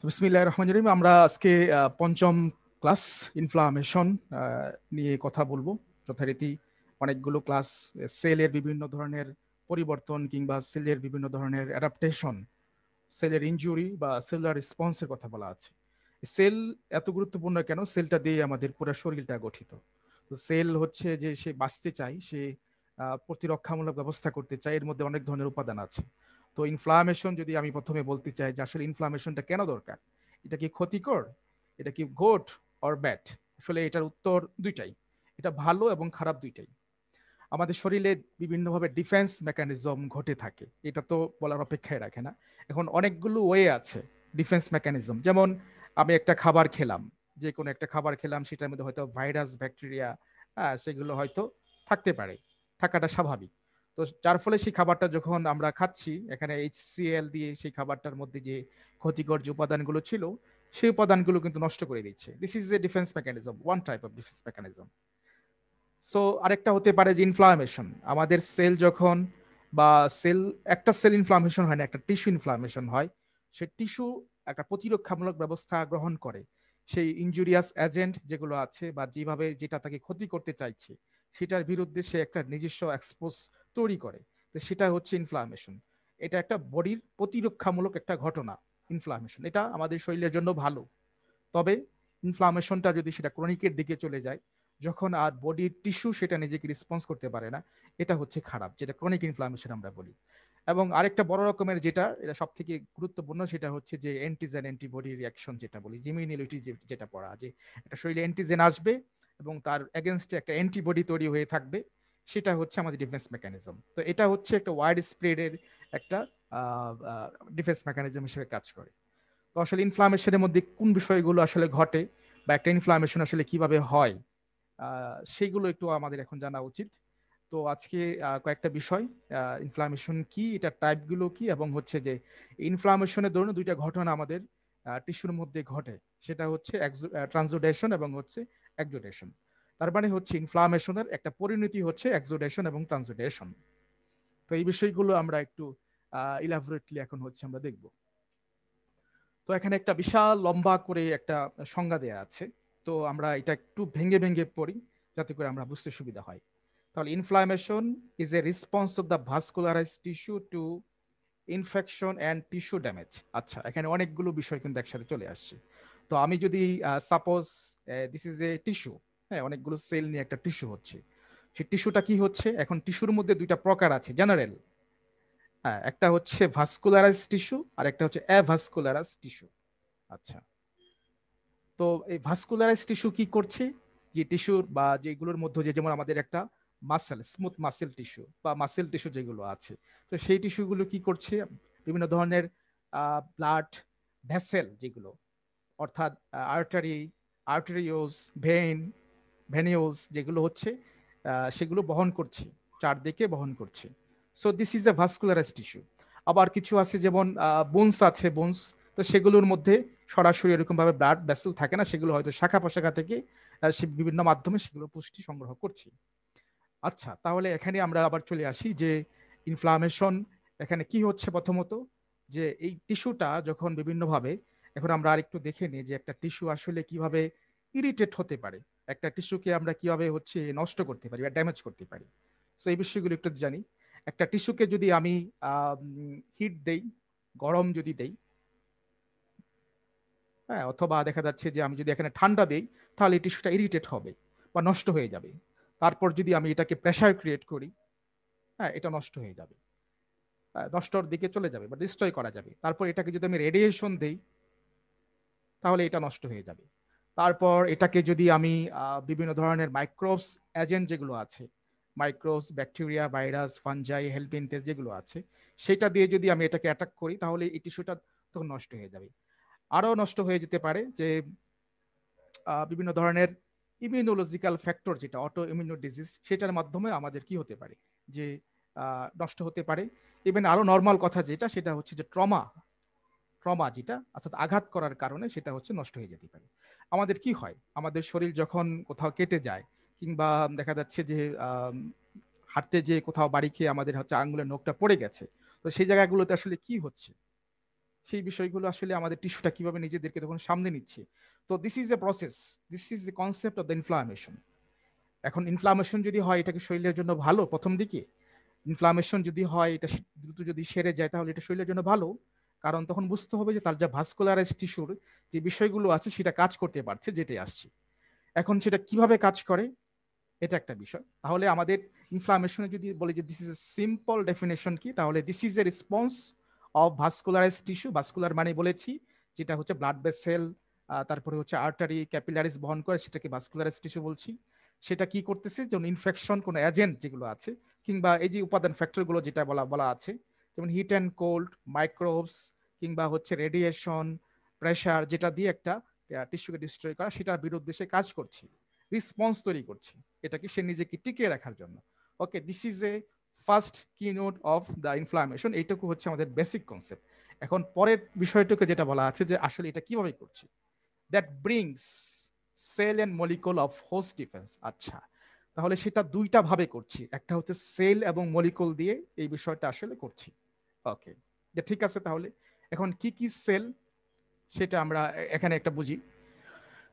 বিসমিল্লাহির রহমানির রহিম। আমরা আজকে পঞ্চম ক্লাস ইনফ্লামেশন নিয়ে কথা বলবো। যথারীতি অনেকগুলো ক্লাস সেলের বিভিন্ন ধরনের পরিবর্তন কিংবা সেলের বিভিন্ন ধরনের অ্যাডাপ্টেশন, সেলের ইনজুরি বা সেলুলার রেসপন্সের কথা বলা আছে। সেল এত গুরুত্বপূর্ণ কেন? সেলটা দিয়ে আমাদের পুরো শরীরটা গঠিত। তো সেল হচ্ছে যে সে বাঁচতে চায়, সে প্রতিরক্ষামূলক ব্যবস্থা করতে চায়, এর মধ্যে অনেক ধরনের উপাদান আছে। তো ইনফ্লামেশন যদি আমি প্রথমে বলতে চাই যে আসলে ইনফ্লামেশনটা কেন দরকার, এটা কি ক্ষতিকর, এটা কি গুড অর ব্যাড? আসলে এটার উত্তর দুইটাই, এটা ভালো এবং খারাপ দুইটাই। আমাদের শরীরে বিভিন্নভাবে ডিফেন্স মেকানিজম ঘটে থাকে, এটা তো বলার অপেক্ষায় রাখে না। এখন অনেকগুলো ওয়ে আছে ডিফেন্স মেকানিজম। যেমন আমি একটা খাবার খেলাম, যে কোনো একটা খাবার খেলাম, সেটার মধ্যে হয়তো ভাইরাস ব্যাকটেরিয়া সেগুলো হয়তো থাকতে পারে, থাকাটা স্বাভাবিক। তো যার ফলে সেই খাবারটা যখন আমরা খাচ্ছি, এখানে HCl দিয়ে সেই খাবারটার মধ্যে যে ক্ষতিকর যে উপাদানগুলো ছিল, সেই উপাদানগুলো কিন্তু নষ্ট করে দিচ্ছে। This is A defence mechanism, one type of defence mechanism. So আরেকটা হতে পারে যে ইনফ্লামেশন। আমাদের সেল যখন বা সেল একটা সেল ইনফ্লামেশন হয় না, একটা টিস্যু ইনফ্লামেশন হয়। সে টিস্যু একটা প্রতিরক্ষামূলক ব্যবস্থা গ্রহণ করে, সেই ইনজুরিয়াস এজেন্ট যেগুলো আছে বা যেভাবে যেটা তাকে ক্ষতি করতে চাইছে সেটার বিরুদ্ধে সে একটা নিজস্ব এক্সপোজ তৈরি করে। তো সেটা হচ্ছে ইনফ্লামেশন। এটা একটা বডির প্রতিরক্ষামূলক একটা ঘটনা। ইনফ্লামেশন এটা আমাদের শরীরের জন্য ভালো। তবে ইনফ্লামেশনটা যদি সেটা ক্রনিকের দিকে চলে যায়, যখন আর বডির টিস্যু সেটা নিজেকে রেসপন্স করতে পারে না, এটা হচ্ছে খারাপ, যেটা ক্রনিক ইনফ্লামেশন আমরা বলি। এবং আরেকটা বড় রকমের যেটা এটা সব থেকে গুরুত্বপূর্ণ, সেটা হচ্ছে যে অ্যান্টিজেন অ্যান্টিবডি রিয়াকশন যেটা বলি, যে ইমিউনিটি যেটা পড়া, যে একটা শরীরে অ্যান্টিজেন আসবে এবং তার এগেনস্টে একটা অ্যান্টিবডি তৈরি হয়ে থাকবে, সেটা হচ্ছে আমাদের ডিফেন্স মেকানিজম। তো এটা হচ্ছে একটা ওয়াইড স্প্রেডের একটা ডিফেন্স মেকানিজম হিসেবে কাজ করে। তো আসলে ইনফ্লামেশনের মধ্যে কোন বিষয়গুলো আসলে ঘটে বা একটা ইনফ্লামেশন আসলে কিভাবে হয়, সেইগুলো একটু আমাদের এখন জানা উচিত। তো আজকে কয়েকটা বিষয়, ইনফ্লামেশন কি, এটার টাইপগুলো কি, এবং হচ্ছে যে ইনফ্লামেশনের ধরুন দুইটা ঘটনা আমাদের টিস্যুর মধ্যে ঘটে, সেটা হচ্ছে ট্রানজোডেশন এবং হচ্ছে এক্সোডেশন। তার মানে হচ্ছে ইনফ্লামেশনের একটা পরিণতি হচ্ছে এক্সোডেশন এবং ট্রানজোডেশন। তো এই বিষয়গুলো আমরা একটু ইলাবোরেটলি এখন হচ্ছে আমরা দেখব। তো এখানে একটা বিশাল লম্বা করে একটা সংজ্ঞা দেয়া আছে। তো আমরা এটা একটু ভেঙে ভেঙে পড়ি যাতে করে আমরা বুঝতে সুবিধা হয়। তাহলে inflammation is a response of the vascularize tissue to infection and tissue damage. আচ্ছা, এখানে অনেকগুলো বিষয় কিন্তু একসাথে চলে আসছে। তো আমি যদি suppose this is A tissue, হ্যাঁ, অনেকগুলো সেল নিয়ে একটা টিস্যু হচ্ছে। সেই টিস্যুটা কি হচ্ছে, এখন টিস্যুর মধ্যে দুইটা প্রকার আছে জেনারেল। হ্যাঁ, একটা হচ্ছে ভাস্কুলারাইজ টিস্যু আর একটা হচ্ছে অ্যাভাস্কুলারাইজ টিস্যু। আচ্ছা, তো এই ভাস্কুলারাইজ টিস্যু কি করছে, যে টিস্যুর বা যেগুলোর মধ্যে যে যেমন আমাদের একটা মাসেল, স্মুথ মাসেল টিস্যু বা মাসেল টিস্যু যেগুলো আছে, তো সেই টিস্যুগুলো কি করছে, বিভিন্ন ধরনের ব্লাড ভেসেল যেগুলো, অর্থাৎ আর্টারি, আর্টেরিওস, ভেইন, ভেনিওস যেগুলো হচ্ছে, সেগুলো বহন করছে, চারদিকে বহন করছে। So this is a vascularize tissue. আবার কিছু আছে যেমন বোনস আছে, বোনস, তো সেগুলোর মধ্যে সরাসরি এরকম ভাবে ব্লাড ভেসেল থাকে না, সেগুলো হয়তো শাখা প্রশাখা থেকে সে বিভিন্ন মাধ্যমে সেগুলো পুষ্টি সংগ্রহ করছে। আচ্ছা, তাহলে এখানে আমরা আবার চলে আসি যে ইনফ্লামেশন এখানে কি হচ্ছে। প্রথমত যে এই টিস্যুটা যখন বিভিন্নভাবে, এখন আমরা আরেকটু দেখে নিই যে একটা টিস্যু আসলে কিভাবে ইরিটেট হতে পারে, একটা টিস্যুকে আমরা কিভাবে হচ্ছে নষ্ট করতে পারি বা ড্যামেজ করতে পারি। সো এই বিষয়গুলো একটু জানি। একটা টিস্যুকে যদি আমি হিট দেই, গরম যদি দেই, হ্যাঁ, অথবা দেখা যাচ্ছে যে আমি যদি এখানে ঠান্ডা দেই, তাহলে এই টিস্যুটা ইরিটেট হবে বা নষ্ট হয়ে যাবে। তারপর যদি আমি এটাকে প্রেসার ক্রিয়েট করি, হ্যাঁ, এটা নষ্ট হয়ে যাবে, নষ্টর দিকে চলে যাবে বা ডিস্ট্রয় করা যাবে। তারপর এটাকে যদি আমি রেডিয়েশন দেই, তাহলে এটা নষ্ট হয়ে যাবে। তারপর এটাকে যদি আমি বিভিন্ন ধরনের মাইক্রোবস এজেন্ট যেগুলো আছে, মাইক্রোবস, ব্যাকটেরিয়া, ভাইরাস, ফানজাই, হেলপিনথেস যেগুলো আছে, সেটা দিয়ে যদি আমি এটাকে অ্যাটাক করি, তাহলে এই টিস্যুটা তখন নষ্ট হয়ে যাবে। আরও নষ্ট হয়ে যেতে পারে যে বিভিন্ন ধরনের ইমিউনোলজিক্যাল ফ্যাক্টর, যেটা অটো ইমিউনো ডিজিজ, সেটার মাধ্যমে আমাদের কি হতে পারে, যে নষ্ট হতে পারে। ইভেন আরো নর্মাল কথা যেটা, সেটা হচ্ছে যে ট্রমা, ট্রমা যেটা অর্থাৎ আঘাত করার কারণে সেটা হচ্ছে নষ্ট হয়ে যেতে পারে। আমাদের কি হয়, আমাদের শরীর যখন কোথাও কেটে যায়, কিংবা দেখা যাচ্ছে যে হাঁটতে যে কোথাও বাড়ি খেয়ে আমাদের হচ্ছে আঙ্গুলের নখটা পড়ে গেছে, তো সেই জায়গাগুলোতে আসলে কি হচ্ছে, সেই বিষয়গুলো আসলে আমাদের টিস্যুটা কিভাবে নিজেদেরকে তখন সামনে নিচ্ছে। তো this is a process, this is the concept of the inflammation. এখন ইনফ্লামেশন যদি হয় এটা কি শরীরের জন্য ভালো? প্রথম দিকে ইনফ্লামেশন যদি হয়, এটা দ্রুত যদি সেরে যায়, তাহলে এটা শরীরের জন্য ভালো। কারণ তখন বুঝতে হবে যে তার যা ভাস্কুলারাইজ টিস্যুর যে বিষয়গুলো আছে সেটা কাজ করতে পারছে, যেটাই আসছে। এখন সেটা কিভাবে কাজ করে, এটা একটা বিষয়। তাহলে আমাদের ইনফ্লামেশনে যদি বলি যে this is a simple definition কি, তাহলে this is a response of vascularize tissue. Vascular মানে বলেছি যেটা হচ্ছে ব্লাড ভেসেল, তারপরে হচ্ছে আর্টারি, ক্যাপিলারিজ বহন করে, সেটাকে ভাস্কুলারাইজ টিস্যু বলছি। সেটা কি করতেছে, যেমন ইনফেকশন, কোনো এজেন্ট যেগুলো আছে, কিংবা এই যে উপাদান ফ্যাক্টরগুলো যেটা বলা বলা আছে, যেমন হিট অ্যান্ড কোল্ড, মাইক্রোবস, কিংবা হচ্ছে রেডিয়েশন, প্রেশার, যেটা দিয়ে একটা টিস্যুকে ডিস্ট্রয় করা, সেটার বিরুদ্ধে সে কাজ করছে, রিসপন্স তৈরি করছে, এটাকে সে নিজেকে টিকিয়ে রাখার জন্য। Okay, this is a first keynote of the inflammation. এইটুকু হচ্ছে আমাদের বেসিক কনসেপ্ট। এখন পরের বিষয়টুকু যেটা বলা আছে যে আসলে এটা কিভাবে করছে, that brings cell and molecule of host defence. আচ্ছা, তাহলে সেটা দুইটা ভাবে করছি, একটা হচ্ছে সেল এবং মলিকুল দিয়ে এই বিষয়টা আসলে করছি। ওকে, ঠিক আছে। তাহলে এখন কি কি সেল সেটা আমরা এখানে একটা বুঝি।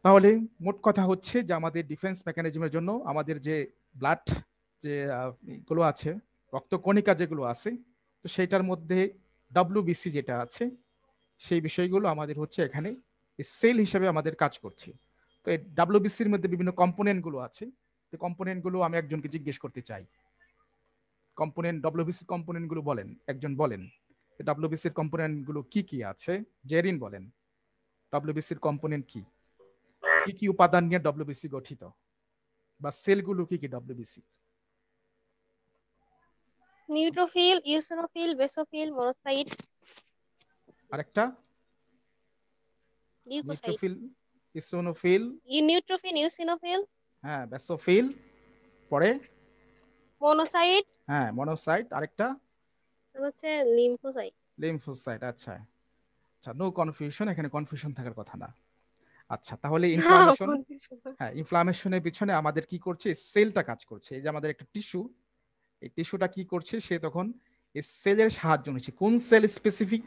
তাহলে মোট কথা হচ্ছে যে আমাদের ডিফেন্স মেকানিজমের জন্য আমাদের যে ব্লাড যে গুলো আছে, রক্তকণিকা যেগুলো আছে, তো সেটার মধ্যে ডব্লিউবিসি যেটা আছে, সেই বিষয়গুলো আমাদের হচ্ছে এখানে সেল হিসেবে আমাদের কাজ করছে। তো এই ডাব্লিউবিসির মধ্যে বিভিন্ন কম্পোনেন্ট গুলো আছে, এই কম্পোনেন্ট গুলো আমি একজনকে জিজ্ঞেস করতে চাই। কম্পোনেন্ট, ডব্লিউবিসি কম্পোনেন্ট গুলো বলেন, একজন বলেন ডব্লিউবিসির কম্পোনেন্ট গুলো কি কি আছে। জেরিন বলেন, ডব্লিউবিসির কম্পোনেন্ট কি কি কি উপাদান নিয়ে ডব্লিউবিসি গঠিত, বা সেলগুলো কি কি WBC? Neutrophil, eosinophil, basophil, monocyte, আরেকটা leukocyte. Neutrophil, eosinophil, neutrophil, eosinophil, হ্যাঁ বেসোফিল, পরে মনোসাইট, হ্যাঁ মনোসাইট, আরেকটা হচ্ছে লিম্ফোসাইট। লিম্ফোসাইট। আচ্ছা আচ্ছা, নো কনফিউশন, এখানে কনফিউশন থাকার কথা না। আচ্ছা, তাহলে ইনফ্লামেশন, হ্যাঁ ইনফ্লামেশনের পিছনে আমাদের কি করছে, সেলটা কাজ করছে। এই যে আমাদের একটা টিস্যু, এই টিস্যুটা কি করছে, সে তখন এই সেলের সাহায্য নিচ্ছে। কোন সেল স্পেসিফিক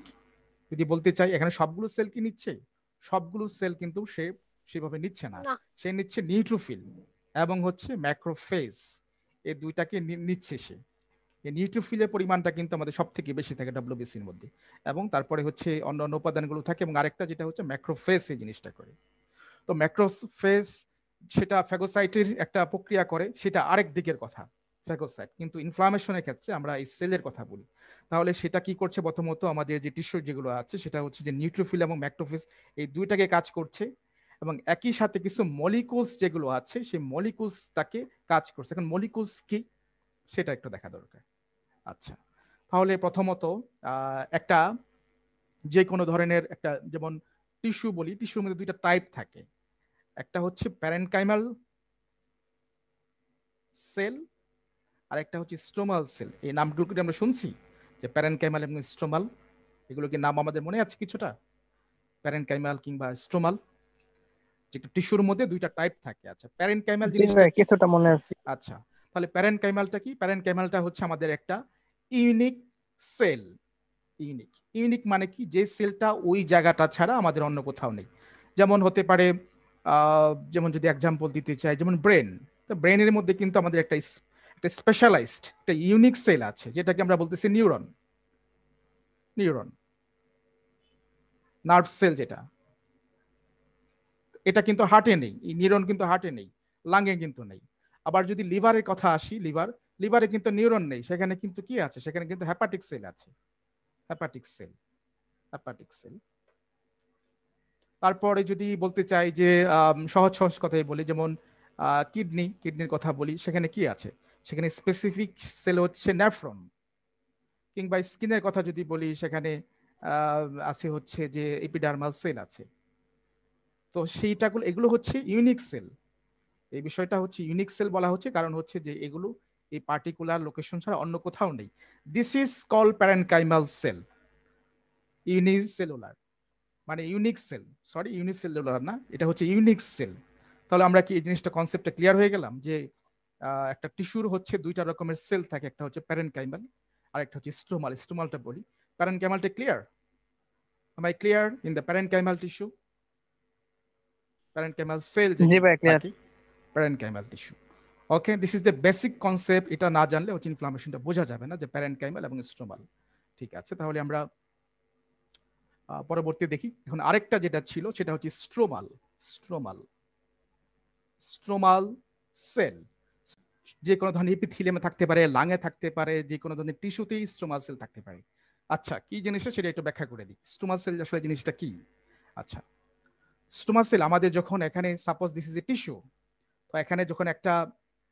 যদি বলতে চাই, এখানে সবগুলো সেল কি নিচ্ছে? সবগুলো সেল কিন্তু সে সেভাবে নিচ্ছে না। না। সে নিচ্ছে নিউট্রোফিল এবং হচ্ছে ম্যাক্রোফেজ, এই দুইটাকে নিচ্ছে সে। এই নিউট্রোফিলের পরিমাণটা কিন্তু আমাদের সব থেকে বেশি থাকে ডব্লিউবিসির মধ্যে, এবং তারপরে হচ্ছে অন্য অন্য উপাদানগুলো থাকে, এবং আরেকটা যেটা হচ্ছে ম্যাক্রোফেজ এই জিনিসটা করে। তো ম্যাক্রোফেজ সেটা ফ্যাগোসাইটের একটা প্রক্রিয়া করে, সেটা আরেক দিকের কথা ফ্যাগোসাইট, কিন্তু ইনফ্লামেশনের ক্ষেত্রে আমরা এই সেলের কথা বলি। তাহলে সেটা কি করছে, প্রথমত আমাদের যে টিস্যু যেগুলো আছে সেটা হচ্ছে যে নিউট্রোফিল এবং ম্যাক্রোফেজ এই দুইটাকে কাজ করছে, এবং একই সাথে কিছু মলিকুলস যেগুলো আছে সেই মলিকুলসটাকে কাজ করছে। এখন মলিকুলস কি সেটা একটু দেখা দরকার। আচ্ছা, তাহলে প্রথমত একটা যে কোনো ধরনের একটা, যেমন টিস্যু বলি, টিস্যুর মধ্যে দুইটা টাইপ থাকে, একটা হচ্ছে প্যারেনকাইমাল সেল, আর একটা হচ্ছে স্ট্রোমাল সেল। এই নামগুলো কি আমরা শুনছি, যে প্যারেনকাইমাল এবং স্ট্রোমাল, এগুলো কি নাম আমাদের মনে আছে কিছুটা? প্যারেনকাইমাল কিংবা স্ট্রোমাল, যে টিস্যুর মধ্যে দুইটা টাইপ থাকে। আচ্ছা, প্যারেনকাইমাল জি জিনিসটা ভাই, কি? কিছুটা মনে আছে। আচ্ছা, তাহলে প্যারেনকাইমালটা কি? প্যারেনকাইমালটা হচ্ছে আমাদের একটা ইউনিক সেল। ইউনিক, ইউনিক মানে কি, যে সেলটা ওই জায়গাটা ছাড়া আমাদের অন্য কোথাও নেই। যেমন হতে পারে যেমন যদি এক্সাম্পল দিতে চাই, যেমন ব্রেন, তো ব্রেনের মধ্যে কিন্তু আমাদের একটা একটা স্পেশালাইজড একটা ইউনিক সেল আছে, যেটাকে আমরা বলতেছি নিউরন। নিউরন, নার্ভ সেল যেটা, এটা কিন্তু হার্টে নেই, এই নিউরন কিন্তু হার্টে নেই, লাঙ্গে কিন্তু নেই। আবার যদি লিভারের কথা আসি, লিভারে কিন্তু নিউরন নেই, সেখানে কিন্তু কি আছে, সেখানে কিন্তু হ্যাপাটিক সেল আছে। Hepatic cell, hepatic cell. তারপরে যদি বলতে চাই যে সহজ সহজ কথাই বলি, যেমন কিডনির কথা বলি, সেখানে কি আছে, সেখানে স্পেসিফিক সেল হচ্ছে নেফ্রন। কিংবা স্কিনের কথা যদি বলি, সেখানে আছে হচ্ছে যে এপিডার্মাল সেল আছে। তো সেইটাগুলো, এগুলো হচ্ছে ইউনিক সেল। এই বিষয়টা হচ্ছে ইউনিক সেল বলা হচ্ছে, কারণ হচ্ছে যে এগুলো এই পার্টিকুলার লোকেশন ছাড়া অন্য কোথাও নেই। This is call parenchymal cell, unicellular, মানে ইউনিক সেল। সরি, ইউনিসেলুলার না, এটা হচ্ছে ইউনিক সেল। তাহলে আমরা কি এই জিনিসটা কনসেপ্টটা ক্লিয়ার হয়ে গেলাম, যে একটা টিস্যুর হচ্ছে দুইটা রকমের সেল থাকে, একটা হচ্ছে প্যারেনকাইমাল আর একটা হচ্ছে স্ট্রোমাল। স্ট্রোমালটা বলি, প্যারেনকাইমালটা clear? Am I clear in the parenchymal tissue? Parenchymal cell জি ভাই ক্লিয়ার। থাকে parenchymal tissue. Okay, this is the basic concept. এটা না জানলে হচ্ছে ইনফ্লামেশনটা বোঝা যাবে না যে প্যারেনকাইমাল এবং স্ট্রোমাল। ঠিক আছে, তাহলে আমরা পরবর্তী দেখি। এখন আরেকটা যেটা ছিল সেটা হচ্ছে স্ট্রোমাল। স্ট্রোমাল স্ট্রোমাল সেল যে কোনো ধরনের এপিথেলিয়ামে থাকতে পারে, লাঙে থাকতে পারে, যে কোনো ধরনের টিস্যুতেই স্ট্রোমাল সেল থাকতে পারে। আচ্ছা, কি জিনিসটা সেটা একটু ব্যাখ্যা করে দিই। স্ট্রোমাল সেল আসলে জিনিসটা কি? আচ্ছা, স্ট্রোমাল সেল আমাদের যখন এখানে suppose this is A tissue, তো এখানে যখন একটা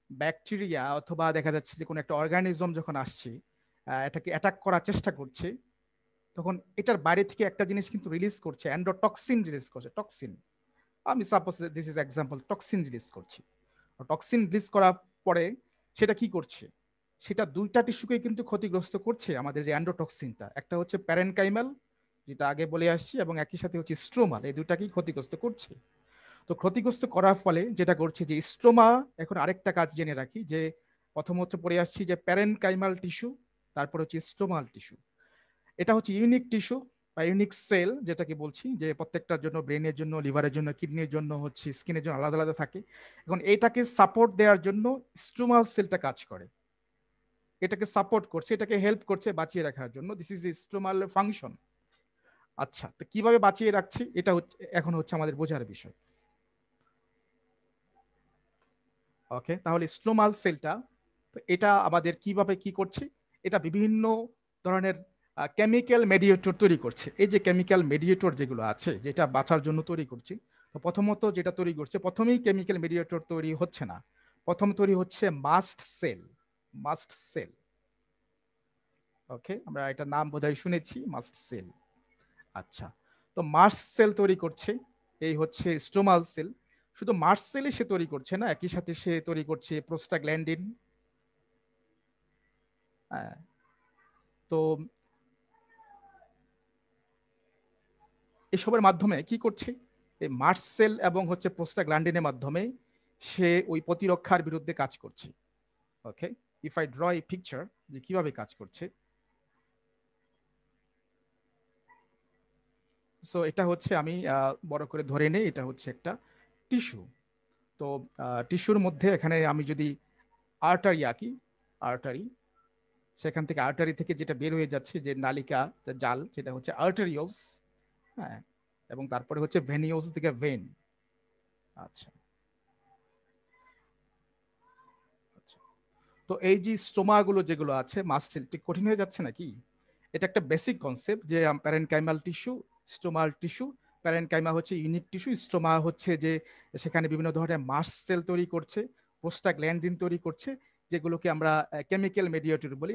ব্যাকটেরিয়া অথবা দেখা যাচ্ছে যে কোনো একটা অর্গানিজম যখন আসছে, এটাকে অ্যাটাক করার চেষ্টা করছে, তখন এটার বাইরে থেকে একটা জিনিস কিন্তু রিলিজ করছে, অ্যান্ডোটক্সিন রিলিজ করছে। টক্সিন, আমি suppose this is example, toxin release করছি। টক্সিন রিলিজ করার পরে সেটা কি করছে? সেটা দুইটা টিস্যুকে কিন্তু ক্ষতিগ্রস্ত করছে। আমাদের যে অ্যান্ডোটক্সিনটা, একটা হচ্ছে প্যারেনকাইমাল যেটা আগে বলে আসছি, এবং একই সাথে হচ্ছে স্ট্রোমাল, এই দুইটাকেই ক্ষতিগ্রস্ত করছে। তো ক্ষতিগ্রস্ত করার ফলে যেটা করছে যে স্ট্রোমা, এখন আরেকটা কাজ জেনে রাখি যে প্রথমত পড়ে আসছি যে প্যারেনকাইমাল টিস্যু, তারপর হচ্ছে স্ট্রোমাল টিস্যু। এটা হচ্ছে ইউনিক টিস্যু বা ইউনিক সেল, যেটাকে বলছি যে প্রত্যেকটার জন্য, ব্রেনের জন্য, লিভারের জন্য, কিডনির জন্য, হচ্ছে স্কিনের জন্য আলাদা আলাদা থাকে। এখন এটাকে সাপোর্ট দেওয়ার জন্য স্ট্রোমাল সেলটা কাজ করে, এটাকে সাপোর্ট করছে, এটাকে হেল্প করছে বাঁচিয়ে রাখার জন্য। This is stromal function. আচ্ছা, তো কিভাবে বাঁচিয়ে রাখছি এটা এখন হচ্ছে আমাদের বোঝার বিষয়। ওকে, তাহলে স্ট্রোমাল সেলটা, এটা আমাদের কিভাবে কি করছে? এটা বিভিন্ন ধরনের কেমিক্যাল মেডিয়েটর তৈরি করছে। এই যে কেমিক্যাল মেডিয়েটর যেগুলো আছে, যেটা বাঁচার জন্য তৈরি করছি, তো প্রথমত যেটা তৈরি করছে, প্রথমেই কেমিক্যাল মেডিয়েটর তৈরি হচ্ছে না, প্রথম তৈরি হচ্ছে মাস্ট সেল। মাস্ট সেল, ওকে, আমরা এটা নাম বোধহয় শুনেছি, মাস্ট সেল। আচ্ছা, তো মাস্ট সেল তৈরি করছে, এই হচ্ছে স্ট্রোমাল সেল। শুধু মাস্ট সেলই সে তৈরি করছে না, একই সাথে সে তৈরি করছে প্রোস্টাগ্ল্যান্ডিন। তো এসবের মাধ্যমে কি করছে, এই মাস্ট সেল এবং হচ্ছে প্রোস্টাগ্ল্যান্ডিনের মাধ্যমে সে ওই প্রতিরক্ষার বিরুদ্ধে কাজ করছে। Okay, if I draw a picture যে কিভাবে কাজ করছে। সো এটা হচ্ছে, আমি বড় করে ধরে নেই, এটা হচ্ছে একটা টিস্যু। তো টিস্যুর মধ্যে এখানে আমি যদি আর্টারি আঁকি, আর্টারি, সেখান থেকে আর্টারি থেকে যেটা বের হয়ে যাচ্ছে যে নালিকা, জাল, যেটা হচ্ছে আর্টারিওস। হ্যাঁ, এবং তারপরে হচ্ছে ভেনিওস থেকে ভেন। আচ্ছা, তো এই যে স্টোমাগুলো যেগুলো আছে, মাসেল, ঠিক কঠিন হয়ে যাচ্ছে নাকি? এটা একটা বেসিক কনসেপ্ট যে প্যারেনকাইমাল টিস্যু, স্টোমাল টিস্যু। প্যারেনকাইমা হচ্ছে ইউনিক টিস্যু, স্টোমা হচ্ছে যে সেখানে বিভিন্ন ধরনের মাস্ট সেল তৈরি করছে, প্রোস্টাগ্ল্যান্ডিন তৈরি করছে, যেগুলোকে আমরা কেমিক্যাল মেডিয়েটর বলি,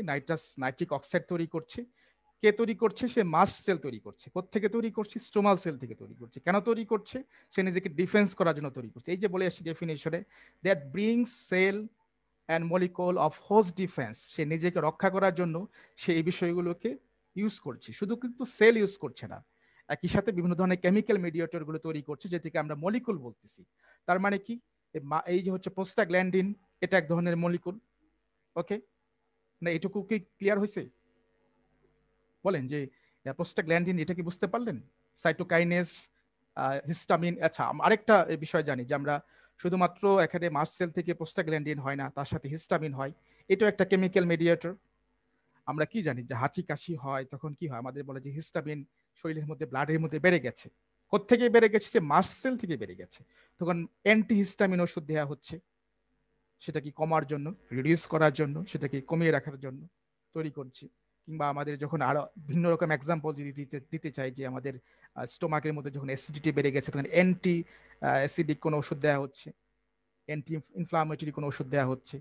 নাইট্রিক অক্সাইড তৈরি করছে। কে তৈরি করছে? সে মাস্ট সেল তৈরি করছে। কোত্থেকে তৈরি করছে? স্টোমাল সেল থেকে তৈরি করছে। কেন তৈরি করছে? সে নিজেকে ডিফেন্স করার জন্য তৈরি করছে। এই যে বলে আসছি ডেফিনেশনে, that brings cell and molecule of host defence, সে নিজেকে রক্ষা করার জন্য সে এই বিষয়গুলোকে ইউজ করছে। শুধু কিন্তু সেল ইউজ করছে না, একই সাথে বিভিন্ন ধরনের কেমিক্যাল মেডিয়েটর গুলো তৈরি করছে, যেটিকে আমরা মলিকুল বলতেছি। তার মানে কি, এই যে হচ্ছে প্রোস্টাগ্ল্যান্ডিন, এটা এক ধরনের মলিকুল। ওকে, না এটুকু কি ক্লিয়ার হয়েছে? বলেন যে প্রোস্টাগ্ল্যান্ডিন, এটা কি বুঝতে পারলেন? সাইটোকাইনেস, হিস্টামিন। আচ্ছা, আরেকটা বিষয় জানি যে আমরা শুধুমাত্র এখানে মাস্ট সেল থেকে প্রোস্টাগ্ল্যান্ডিন হয় না, তার সাথে হিস্টামিন হয়, এটাও একটা কেমিক্যাল মেডিয়েটর। আমরা কি জানি যে হাঁচি কাশি হয় তখন কি হয়, আমাদের বলে যে হিস্টামিন শরীরের মধ্যে, ব্লাডের মধ্যে বেড়ে গেছে। কোত্থেকে বেড়ে গেছে? সে মাস্ট সেল থেকে বেড়ে গেছে। তখন অ্যান্টি হিস্টামিন ওষুধ দেওয়া হচ্ছে, সেটা কি কমার জন্য, রিডিউস করার জন্য, সেটাকে কমিয়ে রাখার জন্য তৈরি করছি। কিংবা আমাদের যখন আরো ভিন্ন রকম এক্সাম্পল যদি দিতে চাই, যে আমাদের স্টোমাকের মধ্যে যখন অ্যাসিডিটি বেড়ে গেছে, তখন অ্যান্টি অ্যাসিডিক কোনো ওষুধ দেওয়া হচ্ছে, অ্যান্টি ইনফ্লামেটরি কোনো ওষুধ দেওয়া হচ্ছে।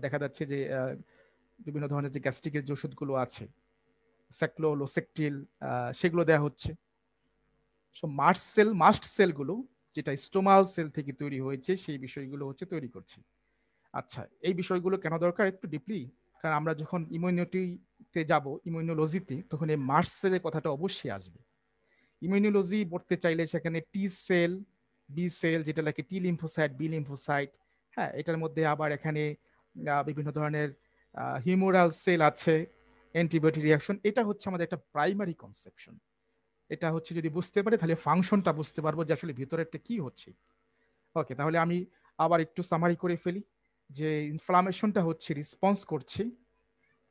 দেখা যাচ্ছে যে বিভিন্ন ধরনের যে গ্যাস্ট্রিকের যে ওষুধগুলো আছে, স্যাক্লোলোসেকটিল, সেগুলো দেওয়া হচ্ছে। সো মাস্ট সেলগুলো যেটা স্টোমাল সেল থেকে তৈরি হয়েছে, সেই বিষয়গুলো হচ্ছে তৈরি করছে। আচ্ছা, এই বিষয়গুলো কেন দরকার একটু ডিপলি, কারণ আমরা যখন ইমিউনিটিতে যাব, ইমিউনোলজিতে, তখন এই মাস্ট সেলের কথাটা অবশ্যই আসবে। ইমিউনোলজি পড়তে চাইলে সেখানে টি সেল, বি সেল, যেটা লাগে টি লিম্ফোসাইট, বি লিম্ফোসাইট। হ্যাঁ, এটার মধ্যে আবার এখানে বিভিন্ন ধরনের হিউমোরাল সেল আছে, অ্যান্টিবডি রিয়াকশন। এটা হচ্ছে আমাদের একটা প্রাইমারি কনসেপশন। এটা হচ্ছে যদি বুঝতে পারি তাহলে ফাংশনটা বুঝতে পারবো যে আসলে ভিতরেরটা কি হচ্ছে। ওকে, তাহলে আমি আবার একটু সামারি করে ফেলি যে ইনফ্লামেশনটা হচ্ছে রেসপন্স করছে